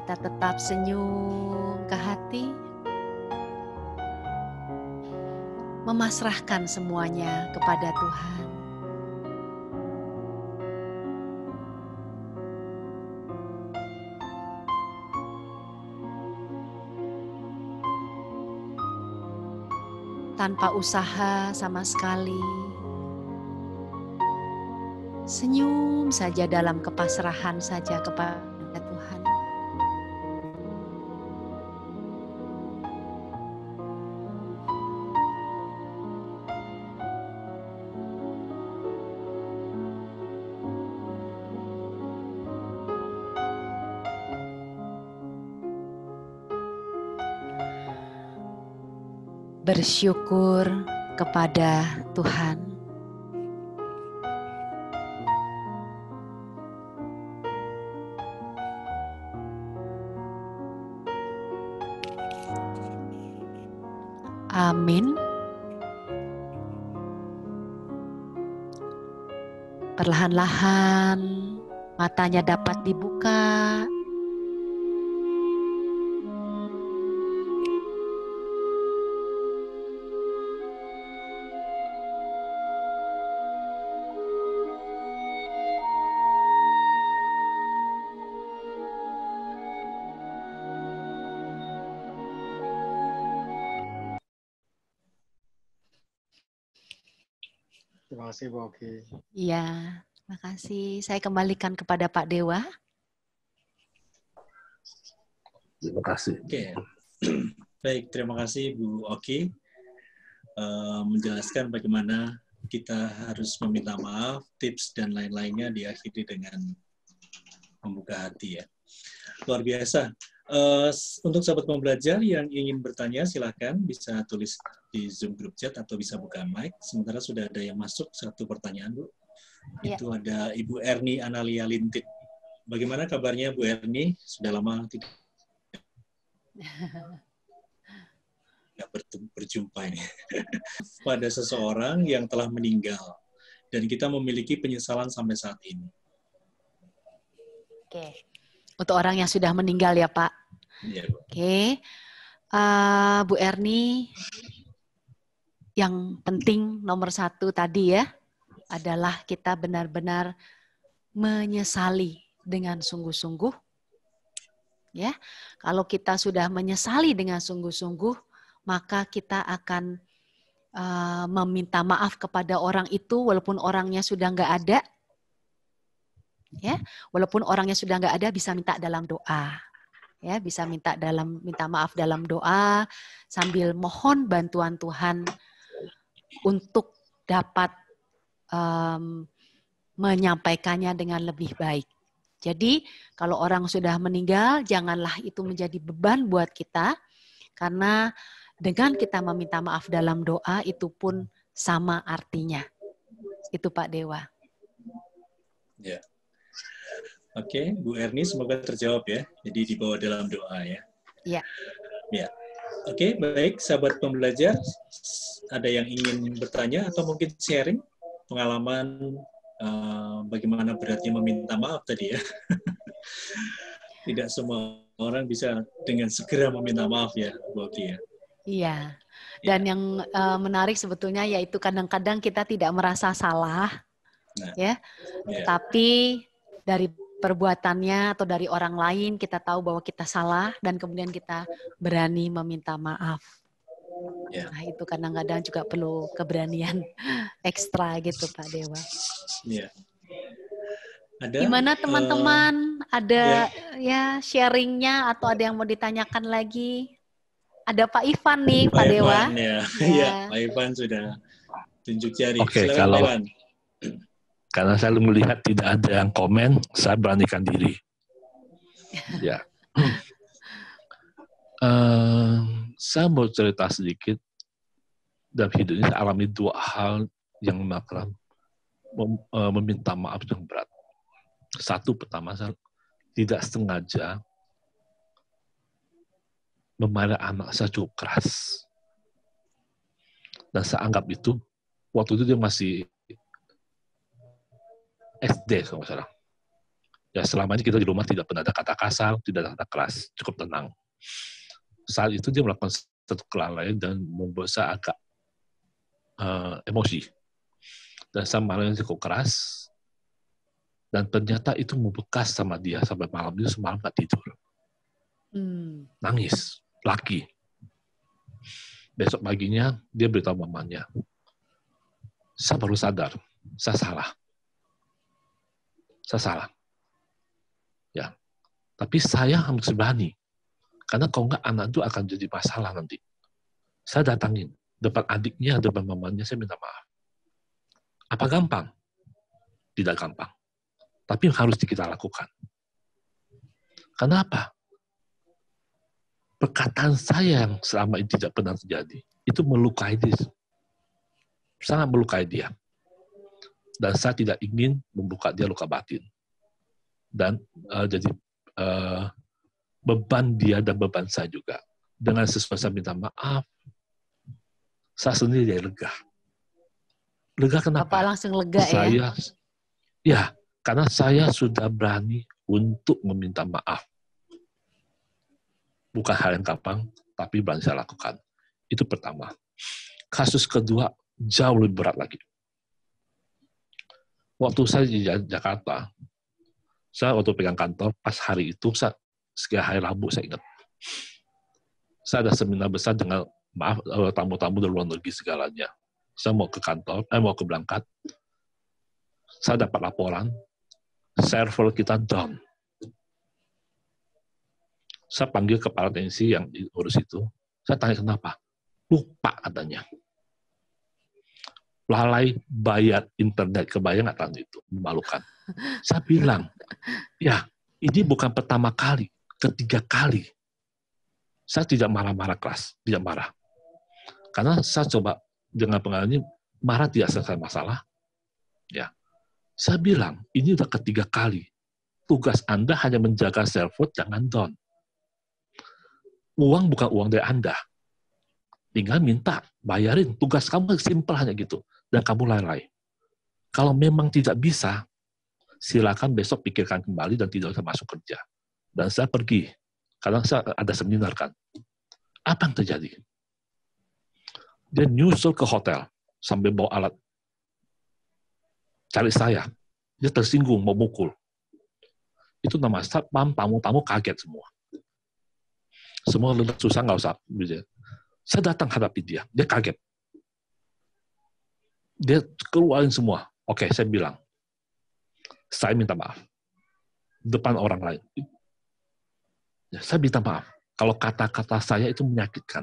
Kita tetap senyum ke hati, memasrahkan semuanya kepada Tuhan. Tanpa usaha sama sekali, senyum saja dalam kepasrahan saja kepada Tuhan. Bersyukur kepada Tuhan. Amin. Perlahan-lahan matanya dapat dibuka. Terima kasih Bu Oki. Iya, terima kasih. Saya kembalikan kepada Pak Dewa. Terima kasih. Oke, baik. Terima kasih Bu Oki menjelaskan bagaimana kita harus meminta maaf, tips dan lain-lainnya diakhiri dengan membuka hati ya. Luar biasa. Untuk sahabat pembelajar yang ingin bertanya, silakan bisa tulis di Zoom group chat atau bisa buka mic. Sementara sudah ada yang masuk satu pertanyaan, Bu. Ya. Itu ada Ibu Erni Analia Lintit. Bagaimana kabarnya Bu Erni? Sudah lama tidak berjumpa ini. Pada seseorang yang telah meninggal dan kita memiliki penyesalan sampai saat ini. Oke. Untuk orang yang sudah meninggal ya Pak. Iya, Bu. Oke. Bu Erni, yang penting nomor 1 tadi ya, adalah kita benar-benar menyesali dengan sungguh-sungguh. Ya, kalau kita sudah menyesali dengan sungguh-sungguh, maka kita akan meminta maaf kepada orang itu walaupun orangnya sudah nggak ada. Ya, walaupun orangnya sudah nggak ada, bisa minta dalam doa. Ya, bisa minta maaf dalam doa sambil mohon bantuan Tuhan untuk dapat menyampaikannya dengan lebih baik. Jadi, kalau orang sudah meninggal, janganlah itu menjadi beban buat kita, karena dengan kita meminta maaf dalam doa, itu pun sama artinya. Itu Pak Dewa. Ya. Oke, Bu Erni, semoga terjawab ya. Jadi dibawa dalam doa ya. Iya. Ya. Oke, baik, sahabat pembelajar. Ada yang ingin bertanya atau mungkin sharing pengalaman bagaimana beratnya meminta maaf tadi ya. Tidak semua orang bisa dengan segera meminta maaf ya, Bu Oki ya. Iya. Dan yang menarik sebetulnya yaitu kadang-kadang kita tidak merasa salah, ya. Tapi dari perbuatannya atau dari orang lain kita tahu bahwa kita salah dan kemudian kita berani meminta maaf. Nah, itu kadang-kadang juga perlu keberanian ekstra gitu Pak Dewa. Iya. Ada, gimana teman-teman? Ada ya sharingnya atau ada yang mau ditanyakan lagi? Ada Pak Ivan nih, Pak Dewa. Ya. Ya, Pak Ivan sudah tunjuk jari. Oke, silakan kalau Pak Ivan. Karena saya melihat tidak ada yang komen, saya beranikan diri. Ya. Saya mau cerita sedikit. Dalam hidup ini saya alami dua hal yang meminta maaf yang berat. Satu, pertama, saya tidak sengaja memarahi anak saya cukup keras. Dan saya anggap itu, waktu itu dia masih SD, kalau nggak salah. Ya, selama ini kita di rumah tidak pernah ada kata kasar, tidak ada kata keras, cukup tenang. Saat itu dia melakukan satu kelalaian dan membuat saya agak emosi. Dan saya marahnya cukup keras, dan ternyata itu membekas sama dia sampai malam itu, semalam nggak tidur. Nangis, laki. Besok paginya dia beritahu mamanya, saya baru sadar, saya salah. Ya, tapi saya harus berani, karena kalau nggak anak itu akan jadi masalah nanti. Saya datangin depan adiknya, depan mamanya, saya minta maaf. Apa gampang? Tidak gampang. Tapi harus kita lakukan. Kenapa? Perkataan saya yang selama ini tidak pernah terjadi, itu melukai dia. Sangat melukai dia. Dan saya tidak ingin membuka dia luka batin. Dan jadi beban dia dan beban saya juga. Dengan sesuatu saya minta maaf, saya sendiri jadi lega. Lega kenapa? Bapak langsung lega ya? Ya, karena saya sudah berani untuk meminta maaf. Bukan hal yang gampang, tapi berani saya lakukan. Itu pertama. Kasus kedua, jauh lebih berat lagi. Waktu saya di Jakarta, saya waktu pegang kantor, pas hari itu, hari Rabu saya ingat. Saya ada seminar besar dengan tamu-tamu dari luar negeri segalanya. Saya mau ke kantor, mau ke berangkat. Saya dapat laporan, server kita down. Saya panggil kepala teknisi yang diurus itu. Saya tanya kenapa. Lupa katanya. Lalai bayar internet, kebayang nggak tahun itu? Memalukan. Saya bilang, ya ini bukan pertama kali, ketiga kali. Saya tidak marah-marah keras, tidak marah. Karena saya coba dengan pengalaman ini, marah tidak selesai masalah. Ya, saya bilang, ini udah ketiga kali. Tugas Anda hanya menjaga server, jangan down. Uang bukan uang dari Anda. Tinggal minta, bayarin. Tugas kamu simpel hanya gitu. Dan kamu lalai. Kalau memang tidak bisa, silakan besok pikirkan kembali dan tidak usah masuk kerja. Dan saya pergi. Karena saya ada seminar kan. Apa yang terjadi? Dia nyusul ke hotel sambil bawa alat. cari saya. Dia tersinggung, mau mukul. Itu nama satpam, tamu-tamu kaget semua. Semua susah, nggak usah. Saya datang hadapi dia, dia kaget. Dia keluarin semua. Oke, saya bilang, saya minta maaf. Depan orang lain. Ya, saya minta maaf. Kalau kata-kata saya itu menyakitkan.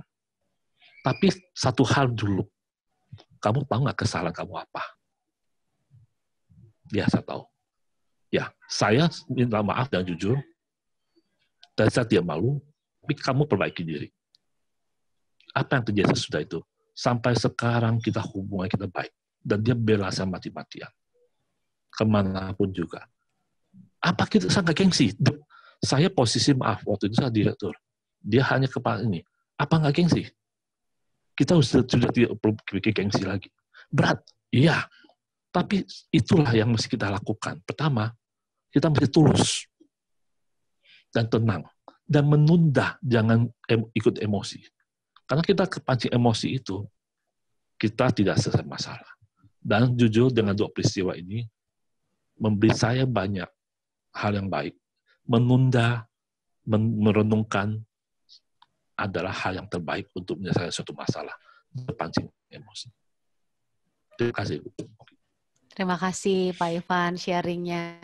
Tapi satu hal dulu. Kamu tahu nggak kesalahan kamu apa? Ya, saya tahu. Ya, saya minta maaf dan jujur. Dan saya tidak malu. Tapi kamu perbaiki diri. Apa yang terjadi sesudah itu? Sampai sekarang kita hubungan kita baik. Dan dia bela saya mati-matian. Kemanapun juga. Apa kita sangat gengsi? Saya posisi maaf, waktu itu saya direktur. Dia hanya kepala ini. Apa nggak gengsi? Kita sudah tidak perlu bikin gengsi lagi. Berat, iya. Tapi itulah yang mesti kita lakukan. Pertama, kita mesti tulus. Dan tenang. Dan menunda, jangan ikut emosi. Karena kita kepancing emosi itu, kita tidak selesai masalah. Dan jujur dengan 2 peristiwa ini, memberi saya banyak hal yang baik. Menunda, merenungkan adalah hal yang terbaik untuk menyelesaikan suatu masalah. Terpancing emosi. Terima kasih. Terima kasih Pak Ivan sharingnya.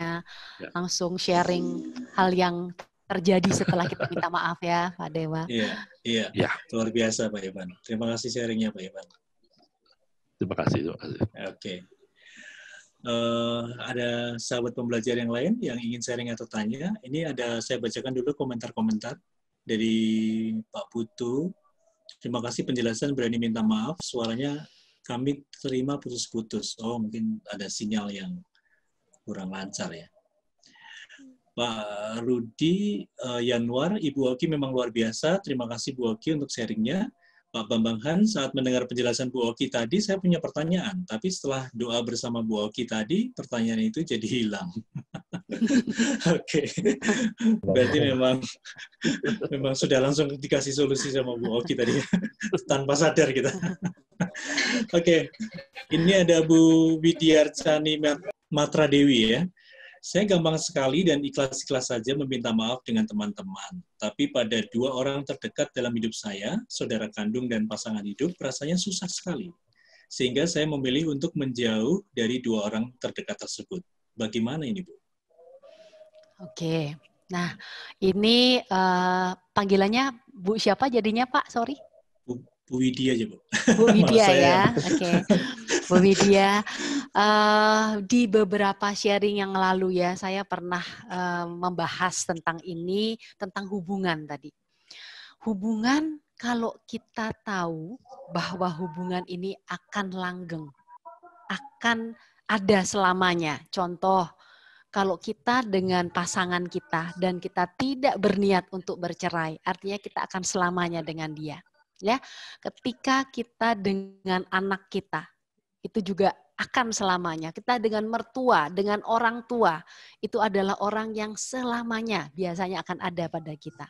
Ya. Langsung sharing hal yang terjadi setelah kita minta maaf ya Pak Dewa. Iya. Luar biasa Pak Ivan. Terima kasih sharingnya Pak Ivan. Terima kasih. Oke. Ada sahabat pembelajar yang lain yang ingin sharing atau tanya. Ini saya bacakan dulu komentar-komentar dari Pak Putu. Terima kasih penjelasan, berani minta maaf. Suaranya kami terima putus-putus. Oh, mungkin ada sinyal yang kurang lancar ya. Pak Rudi Yanwar, Ibu Oki memang luar biasa. Terima kasih Bu Oki untuk sharingnya. Pak Bambang Han, saat mendengar penjelasan Bu Oki tadi, saya punya pertanyaan. Tapi setelah doa bersama Bu Oki tadi, pertanyaan itu jadi hilang. Oke. Berarti memang sudah langsung dikasih solusi sama Bu Oki tadi. Tanpa sadar kita. Oke. Ini ada Bu Widyarcani Matra Dewi ya. Saya gampang sekali dan ikhlas-ikhlas saja meminta maaf dengan teman-teman. Tapi pada 2 orang terdekat dalam hidup saya, saudara kandung dan pasangan hidup, rasanya susah sekali. Sehingga saya memilih untuk menjauh dari 2 orang terdekat tersebut. Bagaimana ini, Bu? Oke. Nah, ini panggilannya Bu siapa jadinya, Pak? Sorry. Bu Widya aja, Bu. Bu Widya ya. Oke. Bu Widya, di beberapa sharing yang lalu ya, saya pernah membahas tentang ini, tentang hubungan tadi. Hubungan, kalau kita tahu bahwa hubungan ini akan langgeng, akan ada selamanya. Contoh, kalau kita dengan pasangan kita dan kita tidak berniat untuk bercerai, artinya kita akan selamanya dengan dia. Ya, ketika kita dengan anak kita, itu juga akan selamanya. Kita dengan mertua, dengan orang tua, itu adalah orang yang selamanya biasanya akan ada pada kita.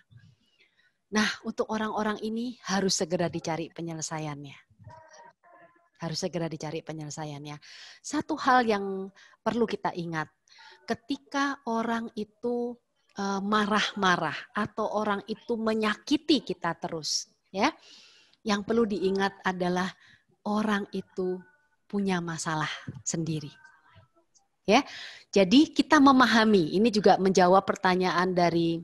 Nah, untuk orang-orang ini harus segera dicari penyelesaiannya. Harus segera dicari penyelesaiannya. Satu hal yang perlu kita ingat, ketika orang itu marah-marah atau orang itu menyakiti kita terus, ya, yang perlu diingat adalah orang itu punya masalah sendiri. Ya. Jadi kita memahami, ini juga menjawab pertanyaan dari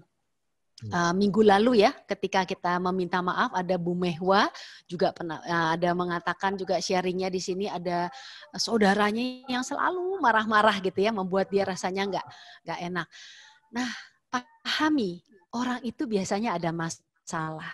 minggu lalu ya, ketika kita meminta maaf, ada Bu Mehwa juga pernah ada mengatakan juga sharingnya di sini, ada saudaranya yang selalu marah-marah gitu ya, membuat dia rasanya nggak enak. Nah, pahami orang itu biasanya ada masalah.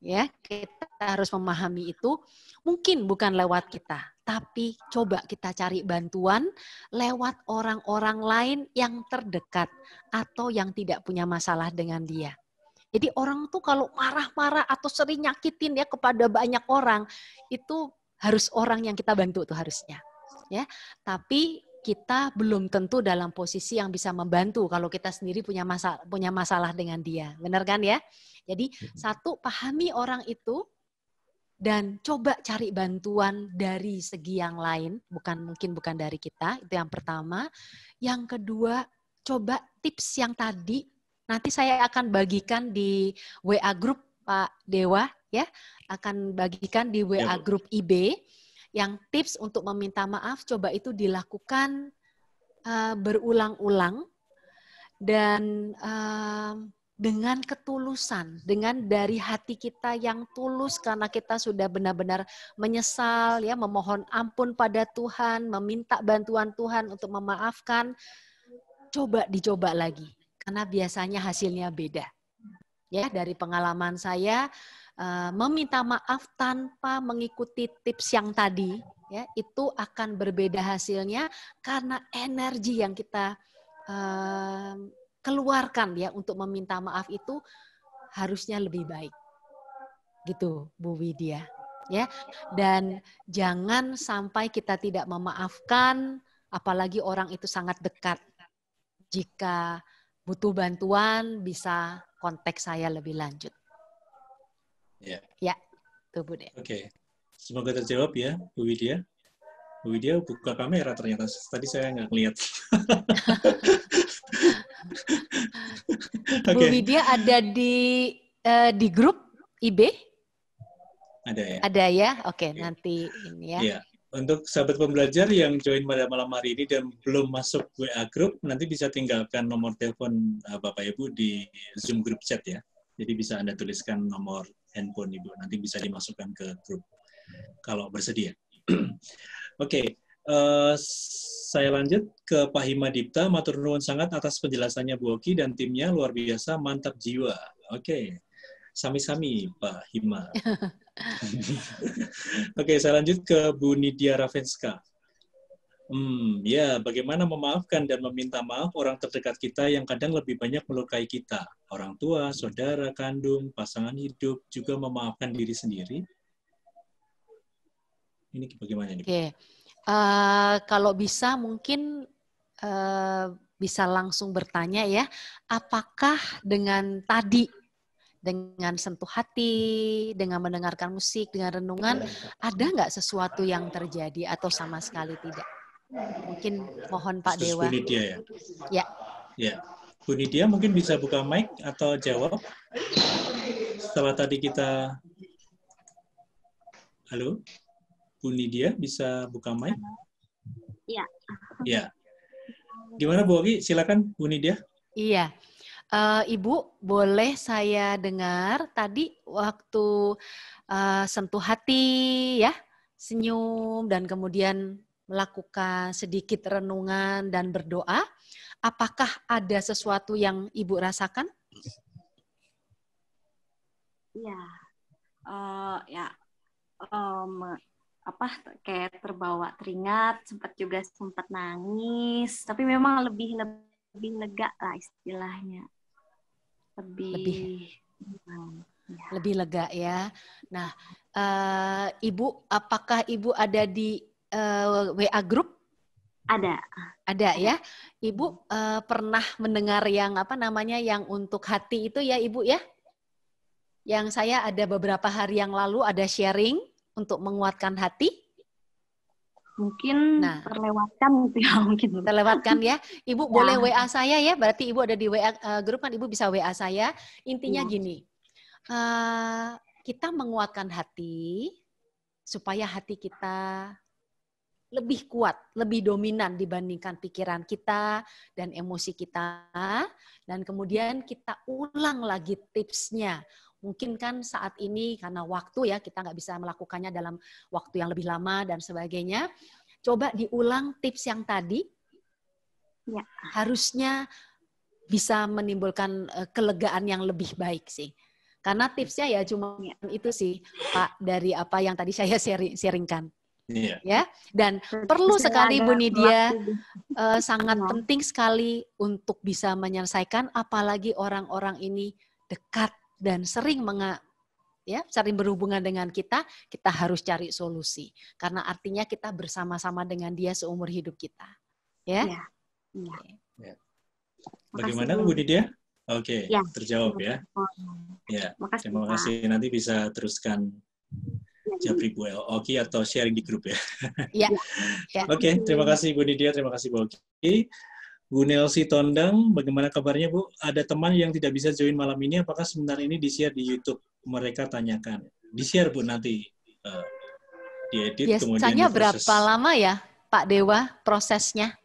Ya, kita harus memahami itu, mungkin bukan lewat kita, tapi coba kita cari bantuan lewat orang-orang lain yang terdekat atau yang tidak punya masalah dengan dia. Jadi orang tuh kalau marah-marah atau sering nyakitin ya kepada banyak orang, itu harus orang yang kita bantu tuh harusnya. Ya, tapi kita belum tentu dalam posisi yang bisa membantu kalau kita sendiri punya masalah dengan dia. Benar kan ya? Jadi satu, pahami orang itu, dan coba cari bantuan dari segi yang lain, mungkin bukan dari kita, itu yang pertama. Yang kedua, coba tips yang tadi, nanti saya akan bagikan di WA Group Pak Dewa, ya, akan bagikan di WA Group IB, yang tips untuk meminta maaf, coba itu dilakukan berulang-ulang, dan dengan ketulusan, dengan dari hati kita yang tulus karena kita sudah benar-benar menyesal, ya, memohon ampun pada Tuhan, meminta bantuan Tuhan untuk memaafkan. Coba dicoba lagi, karena biasanya hasilnya beda. Ya, dari pengalaman saya, meminta maaf tanpa mengikuti tips yang tadi, ya, itu akan berbeda hasilnya karena energi yang kita keluarkan, ya, untuk meminta maaf itu harusnya lebih baik. Gitu, Bu Widya. Ya, dan jangan sampai kita tidak memaafkan, apalagi orang itu sangat dekat. Jika butuh bantuan, bisa kontak saya lebih lanjut. Ya, tuh Bu De. Oke, semoga terjawab ya, Bu Widya. Bu Widya buka kamera ternyata, tadi saya nggak ngeliat. Bu Widya ada di grup IB? Ada ya. Ada ya, oke, nanti ini ya. Iya. Untuk sahabat pembelajar yang join pada malam hari ini dan belum masuk WA Group, nanti bisa tinggalkan nomor telepon Bapak Ibu di Zoom Group Chat ya. Jadi bisa Anda tuliskan nomor handphone Ibu, nanti bisa dimasukkan ke grup kalau bersedia. Oke, saya lanjut ke Pak Hima Dipta. Matur nuwun sangat atas penjelasannya Bu Oki dan timnya, luar biasa, mantap jiwa. Oke, sami-sami Pak Hima. Oke, saya lanjut ke Bu Nidia Ravenska. Ya, bagaimana memaafkan dan meminta maaf orang terdekat kita yang kadang lebih banyak melukai kita. Orang tua, saudara, kandung, pasangan hidup, juga memaafkan diri sendiri. Ini bagaimana ini? Oke, kalau bisa mungkin bisa langsung bertanya ya, apakah dengan tadi, dengan sentuh hati, dengan mendengarkan musik, dengan renungan, ada nggak sesuatu yang terjadi atau sama sekali tidak? Mungkin mohon Pak Dewa. Bu Nidia ya? Ya. Ya. Bu Nidia mungkin bisa buka mic atau jawab setelah tadi kita... Halo? Bu Nidia bisa buka mic? Iya. Ya. Gimana Bu Oki? Silakan Bu Nidia. Iya. Ibu, boleh saya dengar tadi waktu sentuh hati ya, senyum dan kemudian melakukan sedikit renungan dan berdoa. Apakah ada sesuatu yang Ibu rasakan? Iya. Kayak terbawa teringat, sempat nangis, tapi memang lebih lega lah istilahnya. Lebih lega ya. Nah, Ibu, apakah Ibu ada di WA Group? Ada ya. Ibu pernah mendengar yang yang untuk hati itu ya Ibu ya? Yang saya ada beberapa hari yang lalu ada sharing untuk menguatkan hati. Mungkin terlewatkan gitu ya, mungkin. Terlewatkan ya. Ibu boleh WA saya ya, berarti Ibu ada di WA grup kan, Ibu bisa WA saya. Intinya gini, kita menguatkan hati supaya hati kita lebih kuat, lebih dominan dibandingkan pikiran kita dan emosi kita. Dan kemudian kita ulang lagi tipsnya. Mungkin kan saat ini karena waktu ya, kita nggak bisa melakukannya dalam waktu yang lebih lama dan sebagainya. Coba diulang tips yang tadi. Ya. Harusnya bisa menimbulkan kelegaan yang lebih baik sih. Karena tipsnya ya cuma itu sih, Pak, dari apa yang tadi saya sharingkan. Ya, dan perlu sekali Bu Nidia, sangat penting sekali untuk bisa menyelesaikan, apalagi orang-orang ini dekat dan sering sering berhubungan dengan kita harus cari solusi. Karena artinya kita bersama-sama dengan dia seumur hidup kita. Ya. Ya. Bagaimana Bu Nidia? Oke, terjawab ya. Ya, terima kasih. Nanti bisa teruskan Japri Bu Oki atau sharing di grup ya. Ya, ya. Oke, terima kasih Bu Nidia, terima kasih Bu Oki. Bu Nelsi Tondang, bagaimana kabarnya Bu? Ada teman yang tidak bisa join malam ini, apakah sebentar ini di-share di YouTube? Mereka tanyakan. Di-share Bu nanti. Diedit, kemudian Biasanya diproses. berapa lama ya Pak Dewa prosesnya?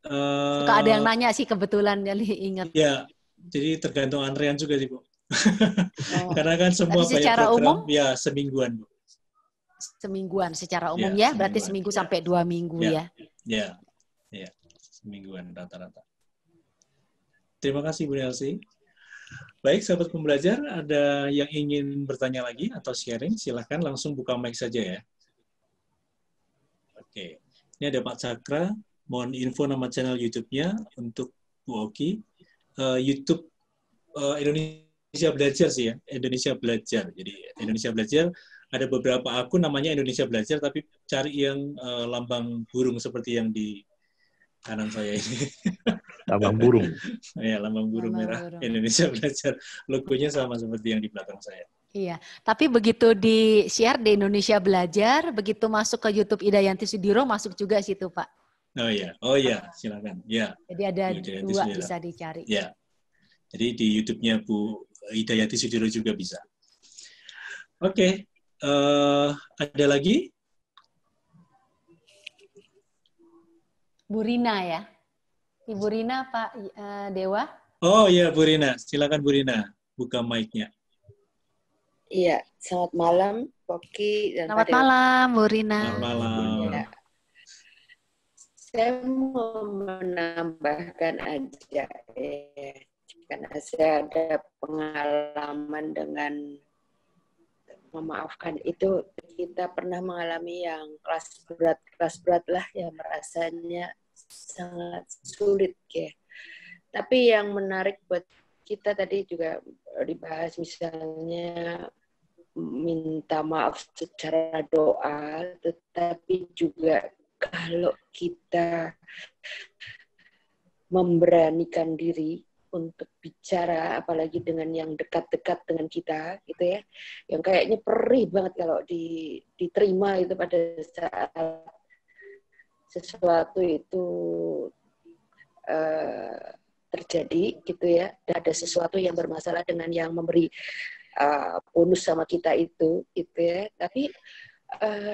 Suka ada yang nanya sih kebetulan, jadi ingat. Ya, jadi tergantung antrean juga sih Bu. Oh. Karena kan semua Tapi banyak secara program, umum? ya semingguan Bu. Semingguan secara umum Ya, ya, berarti semingguan. seminggu sampai 2 minggu ya. Ya, semingguan rata-rata. Terima kasih Bu Nelsi. Baik, sahabat pembelajar, ada yang ingin bertanya lagi atau sharing? Silahkan langsung buka mic saja ya. Oke, ini ada Pak Cakra. Mohon info nama channel YouTube-nya untuk Bu Oki. YouTube Indonesia Belajar sih ya, Indonesia Belajar. Jadi Indonesia Belajar ada beberapa akun namanya Indonesia Belajar, tapi cari yang lambang burung seperti yang di kanan saya ini. Lambang burung. Ya, lambang burung merah Burung. Indonesia Belajar. Logonya sama seperti yang di belakang saya. Iya, tapi begitu di-share di Indonesia Belajar, begitu masuk ke YouTube Idayanti Sudiro, masuk juga situ Pak. Oh ya, silakan. Ya. Jadi ada Idayanti 2 Sudiro. bisa dicari. Ya. Jadi di YouTube-nya Bu Idayanti Sudiro juga bisa. Oke. Ada lagi? Bu Rina ya. Ibu Rina Pak Dewa. Oh ya, Bu Rina. Silakan Bu Rina. Buka mic-nya. Iya, selamat malam, Oki dan Selamat malam, Bu Rina. Selamat malam. Ya. Saya mau menambahkan aja, karena saya ada pengalaman dengan memaafkan itu. Kita pernah mengalami yang kelas berat lah, yang rasanya sangat sulit ya. Tapi yang menarik buat kita tadi juga dibahas, misalnya minta maaf secara doa, tetapi juga kalau kita memberanikan diri untuk bicara, apalagi dengan yang dekat-dekat dengan kita, gitu ya, yang kayaknya perih banget kalau diterima itu pada saat sesuatu itu terjadi, gitu ya, dan ada sesuatu yang bermasalah dengan yang memberi bonus sama kita itu, gitu ya. Tapi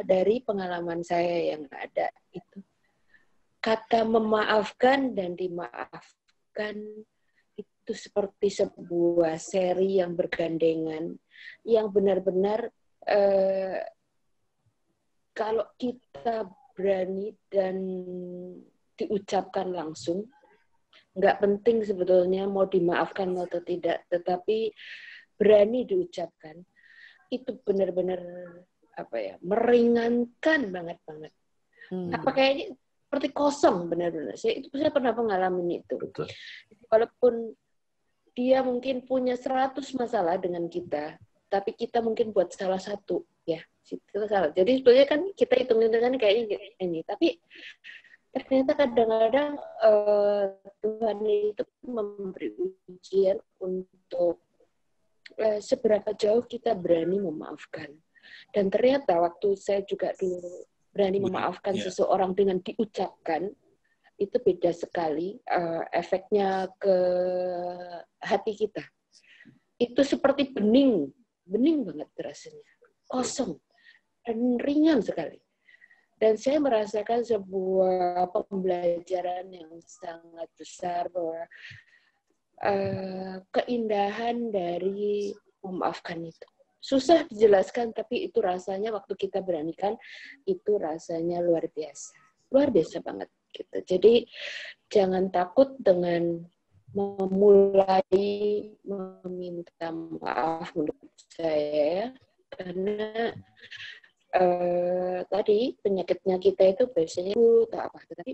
dari pengalaman saya yang ada itu, kata memaafkan dan dimaafkan itu seperti sebuah seri yang bergandengan, yang benar-benar kalau kita berani dan diucapkan langsung, nggak penting sebetulnya mau dimaafkan atau tidak, tetapi berani diucapkan, itu benar-benar meringankan banget. Apa kayaknya seperti kosong benar-benar. Saya pernah mengalami itu. Betul. Walaupun dia mungkin punya 100 masalah dengan kita, tapi kita mungkin buat salah satu, ya. Itu salah. Jadi sebetulnya kan kita hitung-hitungan kayaknya ini, tapi ternyata kadang-kadang Tuhan itu memberi ujian untuk seberapa jauh kita berani memaafkan. Dan ternyata waktu saya juga dulu berani memaafkan seseorang dengan diucapkan, itu beda sekali efeknya ke hati kita. Itu seperti bening banget rasanya, kosong dan ringan sekali. Dan saya merasakan sebuah pembelajaran yang sangat besar bahwa keindahan dari memaafkan itu. Susah dijelaskan, tapi itu rasanya waktu kita beranikan, itu rasanya luar biasa banget gitu. Jadi jangan takut dengan memulai meminta maaf menurut saya, karena tadi penyakitnya kita itu biasanya atau apa, tetapi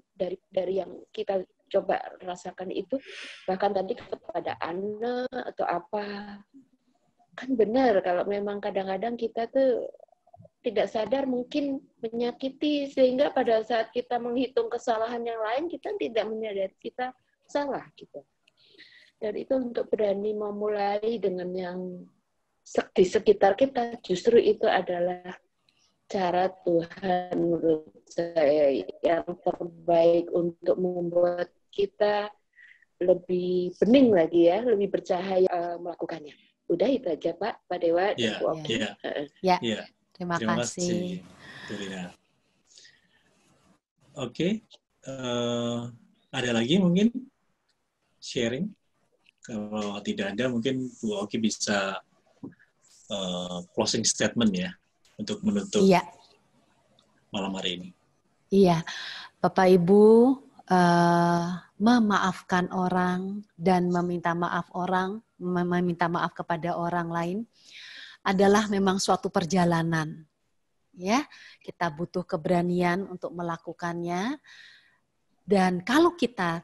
dari yang kita coba rasakan itu, bahkan tadi kepada anak atau apa, kan benar kalau memang kadang-kadang kita tuh tidak sadar mungkin menyakiti, sehingga pada saat kita menghitung kesalahan yang lain, kita tidak menyadari kita salah gitu. Dan itu untuk berani memulai dengan yang di sekitar kita, justru itu adalah cara Tuhan menurut saya yang terbaik untuk membuat kita lebih bening lagi ya, lebih bercahaya melakukannya. Udah itu aja Pak Dewa dan Bu Oki. Ya. Terima kasih. Turina. Oke, ada lagi mungkin sharing? Kalau tidak ada, mungkin Bu Oki bisa closing statement ya, untuk menutup malam hari ini. Iya, Bapak Ibu, memaafkan orang dan meminta maaf kepada orang lain adalah memang suatu perjalanan. Ya, kita butuh keberanian untuk melakukannya. Dan kalau kita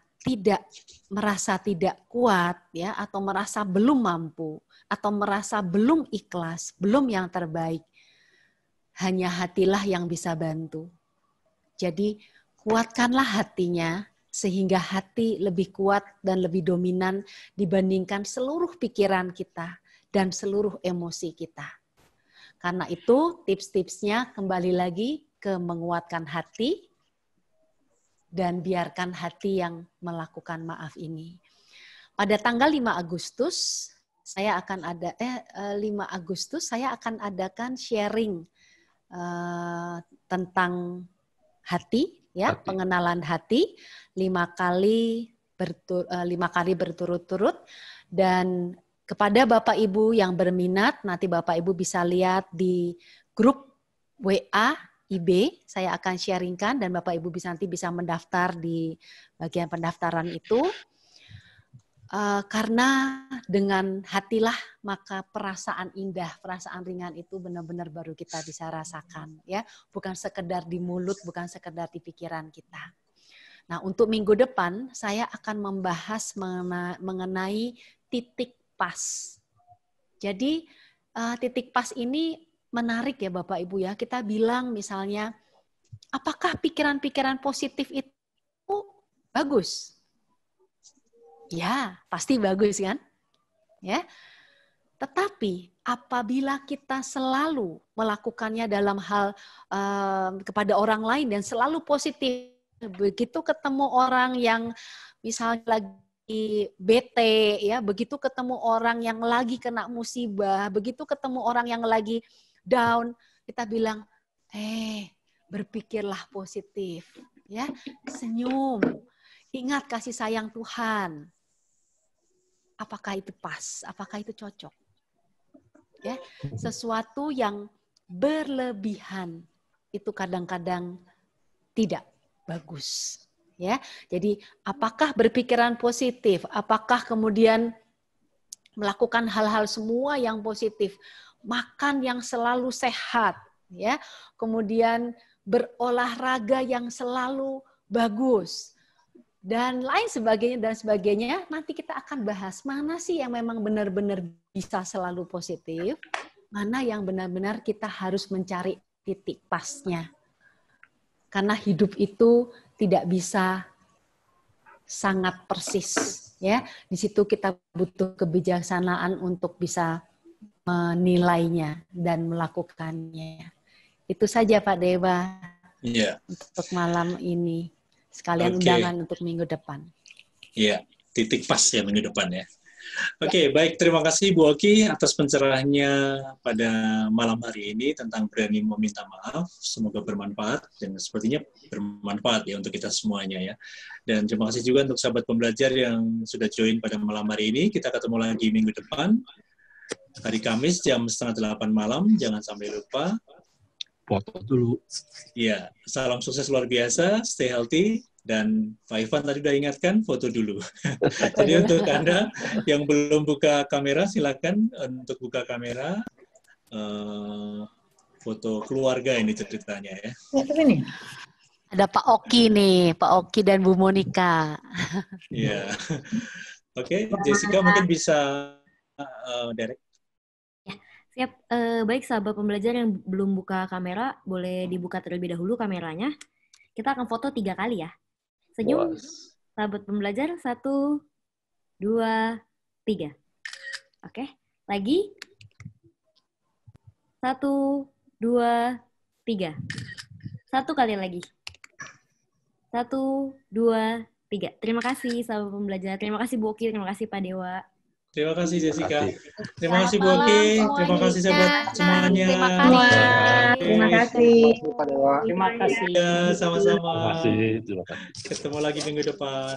merasa tidak kuat ya, atau merasa belum mampu, atau merasa belum ikhlas, belum yang terbaik, hanya hatilah yang bisa bantu. Jadi kuatkanlah hatinya sehingga hati lebih kuat dan lebih dominan dibandingkan seluruh pikiran kita dan seluruh emosi kita. Karena itu tips-tipsnya kembali lagi ke menguatkan hati dan biarkan hati yang melakukan maaf ini. Pada tanggal 5 Agustus saya akan adakan sharing tentang hati, ya, pengenalan hati 5 kali berturut-turut. Dan kepada Bapak Ibu yang berminat, nanti Bapak Ibu bisa lihat di grup WA IB, saya akan sharingkan dan Bapak Ibu nanti bisa mendaftar di bagian pendaftaran itu. Karena dengan hatilah maka perasaan indah, perasaan ringan itu benar-benar baru kita bisa rasakan, ya, bukan sekedar di mulut, bukan sekedar di pikiran kita. Nah, untuk minggu depan saya akan membahas mengenai titik pas. Jadi titik pas ini menarik ya Bapak Ibu ya. Kita bilang misalnya, apakah pikiran-pikiran positif itu bagus? Ya, pasti bagus kan? Ya. Tetapi apabila kita selalu melakukannya dalam hal kepada orang lain dan selalu positif, begitu ketemu orang yang misalnya lagi bete, ya, begitu ketemu orang yang lagi kena musibah, begitu ketemu orang yang lagi down, kita bilang, berpikirlah positif, ya, senyum, ingat kasih sayang Tuhan. Apakah itu pas? Apakah itu cocok? Ya, sesuatu yang berlebihan itu kadang-kadang tidak bagus. Ya, jadi apakah berpikiran positif? Apakah kemudian melakukan hal-hal semua yang positif? Makan yang selalu sehat, ya. Kemudian berolahraga yang selalu bagus. Dan lain sebagainya, nanti kita akan bahas mana sih yang memang benar-benar bisa selalu positif, mana yang benar-benar kita harus mencari titik pasnya. Karena hidup itu tidak bisa sangat persis, ya. Di situ kita butuh kebijaksanaan untuk bisa menilainya dan melakukannya. Itu saja Pak Dewa untuk malam ini. Sekalian undangan untuk minggu depan. Iya, titik pas ya minggu depan ya. Oke, baik. Terima kasih Bu Oki atas pencerahannya pada malam hari ini tentang berani meminta maaf. Semoga bermanfaat dan sepertinya bermanfaat ya untuk kita semuanya ya. Dan terima kasih juga untuk sahabat pembelajar yang sudah join pada malam hari ini. Kita ketemu lagi minggu depan, hari Kamis jam 7:30 malam. Jangan sampai lupa. Foto dulu. Iya, salam sukses luar biasa, stay healthy, dan Pak Ivan tadi udah ingatkan, foto dulu. Jadi untuk Anda yang belum buka kamera, silakan untuk buka kamera. Foto keluarga ini ceritanya ya. Ada Pak Oki nih, Pak Oki dan Bu Monika. Iya. Oke, Jessica mungkin bisa Derek. Siap, baik sahabat pembelajar yang belum buka kamera, boleh dibuka terlebih dahulu kameranya. Kita akan foto 3 kali ya. Senyum, sahabat pembelajar, 1, 2, 3. Oke, lagi. 1, 2, 3. Satu kali lagi. 1, 2, 3. Terima kasih sahabat pembelajar. Terima kasih Bu Oki, terima kasih Pak Dewa. Terima kasih Jessica. kasih. Terima kasih Bu Selamat Oki. malam Terima kasih sahabat semuanya. semuanya. Terima kasih. Terima kasih. Pak Dewa. Terima kasih. Ya, sama-sama. Terima kasih. Terima kasih. Ketemu lagi minggu depan.